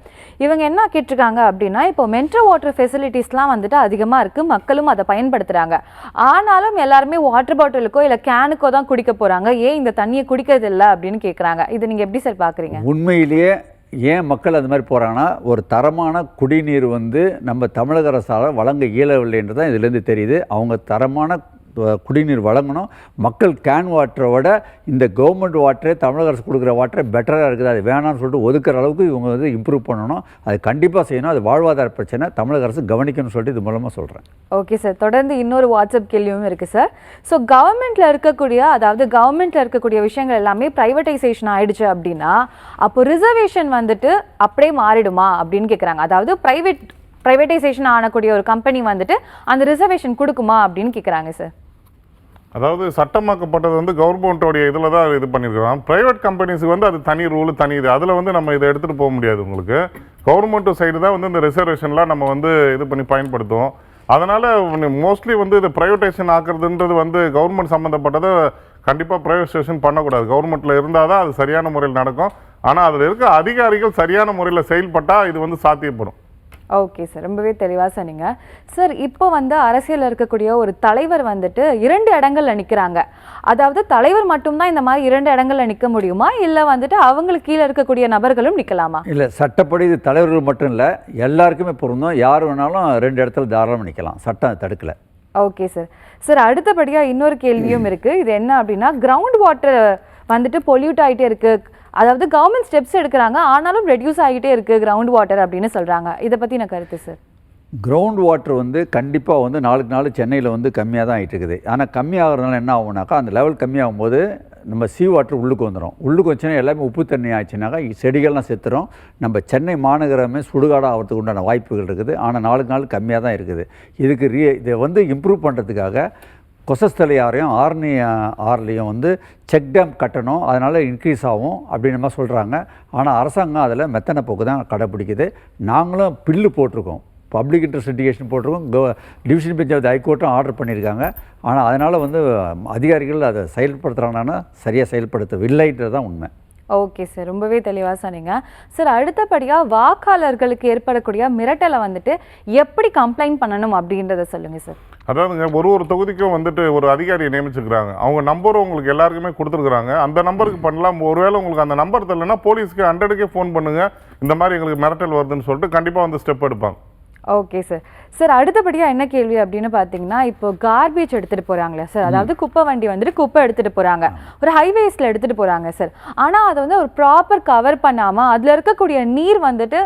இவங்க என்ன கேட்டிருக்காங்க அப்படின்னா, இப்போ மெட்ரோ வாட்டர் ஃபெசிலிட்டிஸ்லாம் அதிகமாக இருக்குது, மக்களும் அதை பயன்படுத்துகிறாங்க. ஆனாலும் எல்லாருமே வாட்டர் பாட்டிலுக்கோ இல்லை கேனுக்கோ தான் குடிக்க போகிறாங்க, ஏன் இந்த தண்ணியை குடிக்கிறது இல்லை அப்படின்னு கேட்குறாங்க. இதை நீங்கள் எப்படி சார் பார்க்குறீங்க? உண்மையிலேயே ஏன் மக்கள் அது மாதிரி போகிறாங்கன்னா, ஒரு தரமான குடிநீர் நம்ம தமிழக அரசால் வழங்க இயலவில்லைன்றது தான் இதுலேருந்து தெரியுது. அவங்க தரமான குடிநீர் வழங்கணும். மக்கள் கேன் வாட்டரை விட இந்த கவர்மெண்ட் வாட்டரே, தமிழக அரசு கொடுக்குற வாட்டரே பெட்டராக இருக்குது, அது வேணாம்னு சொல்லிட்டு ஒதுக்குற அளவுக்கு இவங்க இம்ப்ரூவ் பண்ணணும். அது கண்டிப்பாக செய்யணும். அது வாழ்வாதார பிரச்சனை, தமிழக அரசு கவனிக்கணும்னு சொல்லிட்டு இது மூலமாக சொல்கிறேன். Okay sir. தொடர்ந்து இன்னொரு வாட்ஸ்அப் கேள்வியும் இருக்குது சார். ஸோ கவர்மெண்ட்டில் இருக்கக்கூடிய விஷயங்கள் எல்லாமே ப்ரைவேட்டைசேஷன் ஆகிடுச்சு அப்படின்னா அப்போ ரிசர்வேஷன் அப்படியே மாறிடுமா அப்படின்னு கேட்குறாங்க. அதாவது ப்ரைவேட்டைசேஷன் ஆனக்கூடிய ஒரு கம்பெனி அந்த ரிசர்வேஷன் கொடுக்குமா அப்படின்னு கேட்குறாங்க சார். அதாவது சட்டமாக்கப்பட்டது கவர்மெண்ட்டோடைய இதில் தான் இது பண்ணியிருக்கிறோம். ப்ரைவேட் கம்பெனிஸுக்கு அது தனி ரூல், தனி இது. அதில் நம்ம இதை எடுத்துகிட்டு போக முடியாது. உங்களுக்கு கவர்மெண்ட் சைடு தான் இந்த ரிசர்வேஷன்லாம் நம்ம இது பண்ணி பயன்படுத்துவோம். அதனால் மோஸ்ட்லி இதை ப்ரைவேட்டைசேஷன் ஆக்குறதுன்றது கவர்மெண்ட் சம்மந்தப்பட்டதை கண்டிப்பாக ப்ரைவேட்டைசேஷன் பண்ணக்கூடாது. கவர்மெண்ட்டில் இருந்தால் தான் அது சரியான முறையில் நடக்கும். ஆனால் அதில் இருக்க அதிகாரிகள் சரியான முறையில் செயல்பட்டால் இது சாத்தியப்படும். ஓகே சார், ரொம்பவே தெளிவாக சொன்னீங்க சார். இப்போ அரசியலில் இருக்கக்கூடிய ஒரு தலைவர் 2 இடங்கள்ல நிற்கிறாங்க. அதாவது தலைவர் மட்டும்தான் இந்த மாதிரி 2 இடங்கள்ல நிற்க முடியுமா, இல்லை அவங்களுக்கு கீழே இருக்கக்கூடிய நபர்களும் நிற்கலாமா? இல்லை, சட்டப்படி இது தலைவர்கள் மட்டும் இல்லை, எல்லாருக்குமே பொருந்தும். யார் வேணாலும் 2 இடத்துல தாராளமாக நிற்கலாம், சட்டம் தடுக்கலை. Okay sir. சார் அடுத்தபடியாக இன்னொரு கேள்வியும் இருக்குது. இது என்ன அப்படின்னா, கிரவுண்ட் வாட்டர் பொல்யூட் ஆகிட்டே இருக்குது. அதாவது கவர்மெண்ட் ஸ்டெப்ஸ் எடுக்கிறாங்க, ஆனாலும் ரெடியூஸ் ஆகிட்டே இருக்குது கிரவுண்ட் வாட்டர் அப்படின்னு சொல்கிறாங்க. இதை பற்றி நான் கருத்து சார். கிரவுண்ட் வாட்டர் கண்டிப்பாக நாளுக்கு நாள் சென்னையில் கம்மியாக தான் ஆகிட்டு இருக்குது. ஆனால் கம்மியாகிறதுனால என்ன ஆகும்னாக்கா, அந்த லெவல் கம்மியாகும் போது நம்ம சீ வாட்டர் உள்ளுக்கு வந்துடும். உள்ளுக்கு வச்சுன்னா எல்லாமே உப்பு தண்ணி ஆச்சுனாக்கா செடிகள்லாம் செத்துரும். நம்ம சென்னை மாநகரமே சுடுகாடாக ஆகிறதுக்கு உண்டான வாய்ப்புகள் இருக்குது. ஆனால் நாளுக்கு நாள் கம்மியாக தான் இருக்குது. இதுக்கு இதை வந்து இம்ப்ரூவ் பண்ணுறதுக்காக கொசஸ்தலை ஆறையும் ஆறுலையும் வந்து செக் டேம் கட்டணும், அதனால் இன்க்ரீஸ் ஆகும் அப்படின்னு நம்ம சொல்கிறாங்க. ஆனால் அரசாங்கம் அதில் மெத்தனை போக்கு தான் கடைப்பிடிக்குது. நாங்களும் பில்லு போட்டிருக்கோம், பப்ளிக் இன்ட்ரெஸ்ட் லிட்டிகேஷன் போட்டிருக்கோம், டிவிஷன் பெஞ்ச் ஆஃப் ஹைகோர்ட்டும் ஆர்டர் பண்ணியிருக்காங்க. ஆனால் அதனால் வந்து அதிகாரிகள் அதை செயல்படுத்துகிறாங்கன்னா சரியாக செயல்படுத்தவில்லைன்றது தான் உண்மை. ஓகே சார், ரொம்பவே தெளிவாக சொன்னீங்க சார். அடுத்தபடியாக வாக்காளர்களுக்கு ஏற்படக்கூடிய மிரட்டலை வந்துட்டு எப்படி கம்ப்ளைண்ட் பண்ணணும் அப்படின்றத சொல்லுங்கள் சார். அதாவதுங்க, ஒரு தொகுதிக்கும் வந்துட்டு ஒரு அதிகாரியை நியமிச்சிருக்கிறாங்க. அவங்க நம்பரும் உங்களுக்கு எல்லாருக்குமே கொடுத்துருக்குறாங்க. அந்த நம்பருக்கு பண்ணலாம். ஒருவேளை உங்களுக்கு அந்த நம்பர் தெரியலன்னா போலீஸ்க்கு 100க்கே ஃபோன் பண்ணுங்கள், இந்த மாதிரி எங்களுக்கு மிரட்டல் வருதுன்னு சொல்லிட்டு கண்டிப்பாக வந்து ஸ்டெப் எடுப்பாங்க. Okay sir. சார் அடுத்தபடியாக என்ன கேள்வி அப்படின்னு பார்த்தீங்கன்னா, இப்போ கார்பேஜ் எடுத்துகிட்டு போகிறாங்களே சார், அதாவது குப்பை வண்டி வந்துட்டு குப்பை எடுத்துகிட்டு போகிறாங்க, ஒரு ஹைவேஸில் எடுத்துகிட்டு போகிறாங்க சார். ஆனால் அதை வந்து ஒரு ப்ராப்பர் கவர் பண்ணாமல் அதில் இருக்கக்கூடிய நீர் வந்துட்டு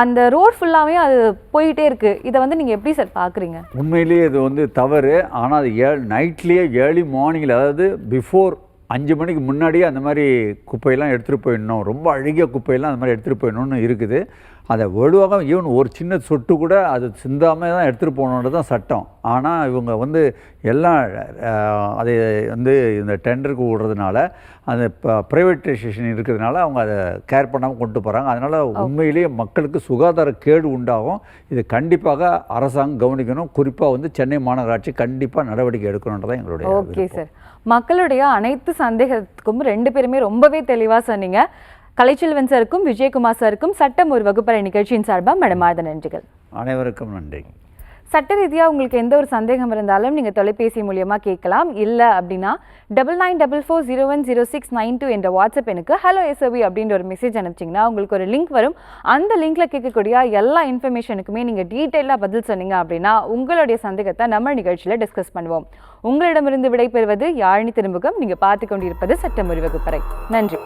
அந்த ரோட் ஃபுல்லாகவே அது போயிட்டே இருக்குது. இதை வந்து நீங்கள் எப்படி சார் பார்க்குறீங்க? உண்மையிலேயே இது வந்து தவறு. ஆனால் அது நைட்லேயே ஏர்லி மார்னிங்கில், அதாவது பிஃபோர் 5 மணிக்கு முன்னாடியே அந்த மாதிரி குப்பையெல்லாம் எடுத்துகிட்டு போயிடணும். ரொம்ப அழுகிய குப்பையெல்லாம் அந்த மாதிரி எடுத்துகிட்டு போயிடணும்னு இருக்குது. அதை வலுவாக ஈவன் ஒரு சின்ன சொட்டு கூட அது சிந்தாமல் தான் எடுத்துகிட்டு போகணுன்றது தான் சட்டம். ஆனால் இவங்க வந்து எல்லாம் அதை வந்து இந்த டெண்டருக்கு விடுறதுனால, அந்த ப்ரைவேட்டைசேஷன் இருக்கிறதுனால அவங்க அதை கேர் பண்ணாமல் கொண்டு போகிறாங்க. அதனால் உண்மையிலேயே மக்களுக்கு சுகாதார கேடு உண்டாகும். இது கண்டிப்பாக அரசாங்கம் கவனிக்கணும். குறிப்பாக வந்து சென்னை மாநகராட்சி கண்டிப்பாக நடவடிக்கை எடுக்கணுன்றதான் எங்களுடைய. ஓகே சார், மக்களுடைய அனைத்து சந்தேகத்துக்கும் 2 பேருமே ரொம்பவே தெளிவாக சொன்னீங்க. கலைச்செல்வன் சாருக்கும் விஜயகுமார் சாருக்கும் சட்டம் ஒரு வகுப்பறை நிகழ்ச்சியின் சார்பாக மனமார்ந்த நன்றிகள். அனைவருக்கும் நன்றி. சட்ட ரீதியாக உங்களுக்கு எந்த ஒரு சந்தேகம் இருந்தாலும் நீங்கள் தொலைபேசி மூலியமாக கேட்கலாம். இல்லை அப்படின்னா 9944010692 என்ற வாட்ஸ்அப் எனக்கு ஹலோ எஸ்ஓவி அப்படின்ற ஒரு மெசேஜ் அனுப்பிச்சிங்கன்னா உங்களுக்கு ஒரு லிங்க் வரும். அந்த லிங்க்கில் கேட்கக்கூடிய எல்லா இன்ஃபர்மேஷனுக்குமே நீங்கள் டீட்டெயிலாக பதில் சொன்னீங்க அப்படின்னா உங்களுடைய சந்தேகத்தை நம்ம நிகழ்ச்சியில் டிஸ்கஸ் பண்ணுவோம். உங்களிடமிருந்து விடைபெறுவது யாழினி திருமுகம். நீங்கள் பார்த்து கொண்டிருப்பது சட்டம் ஒரு வகுப்பறை. நன்றி.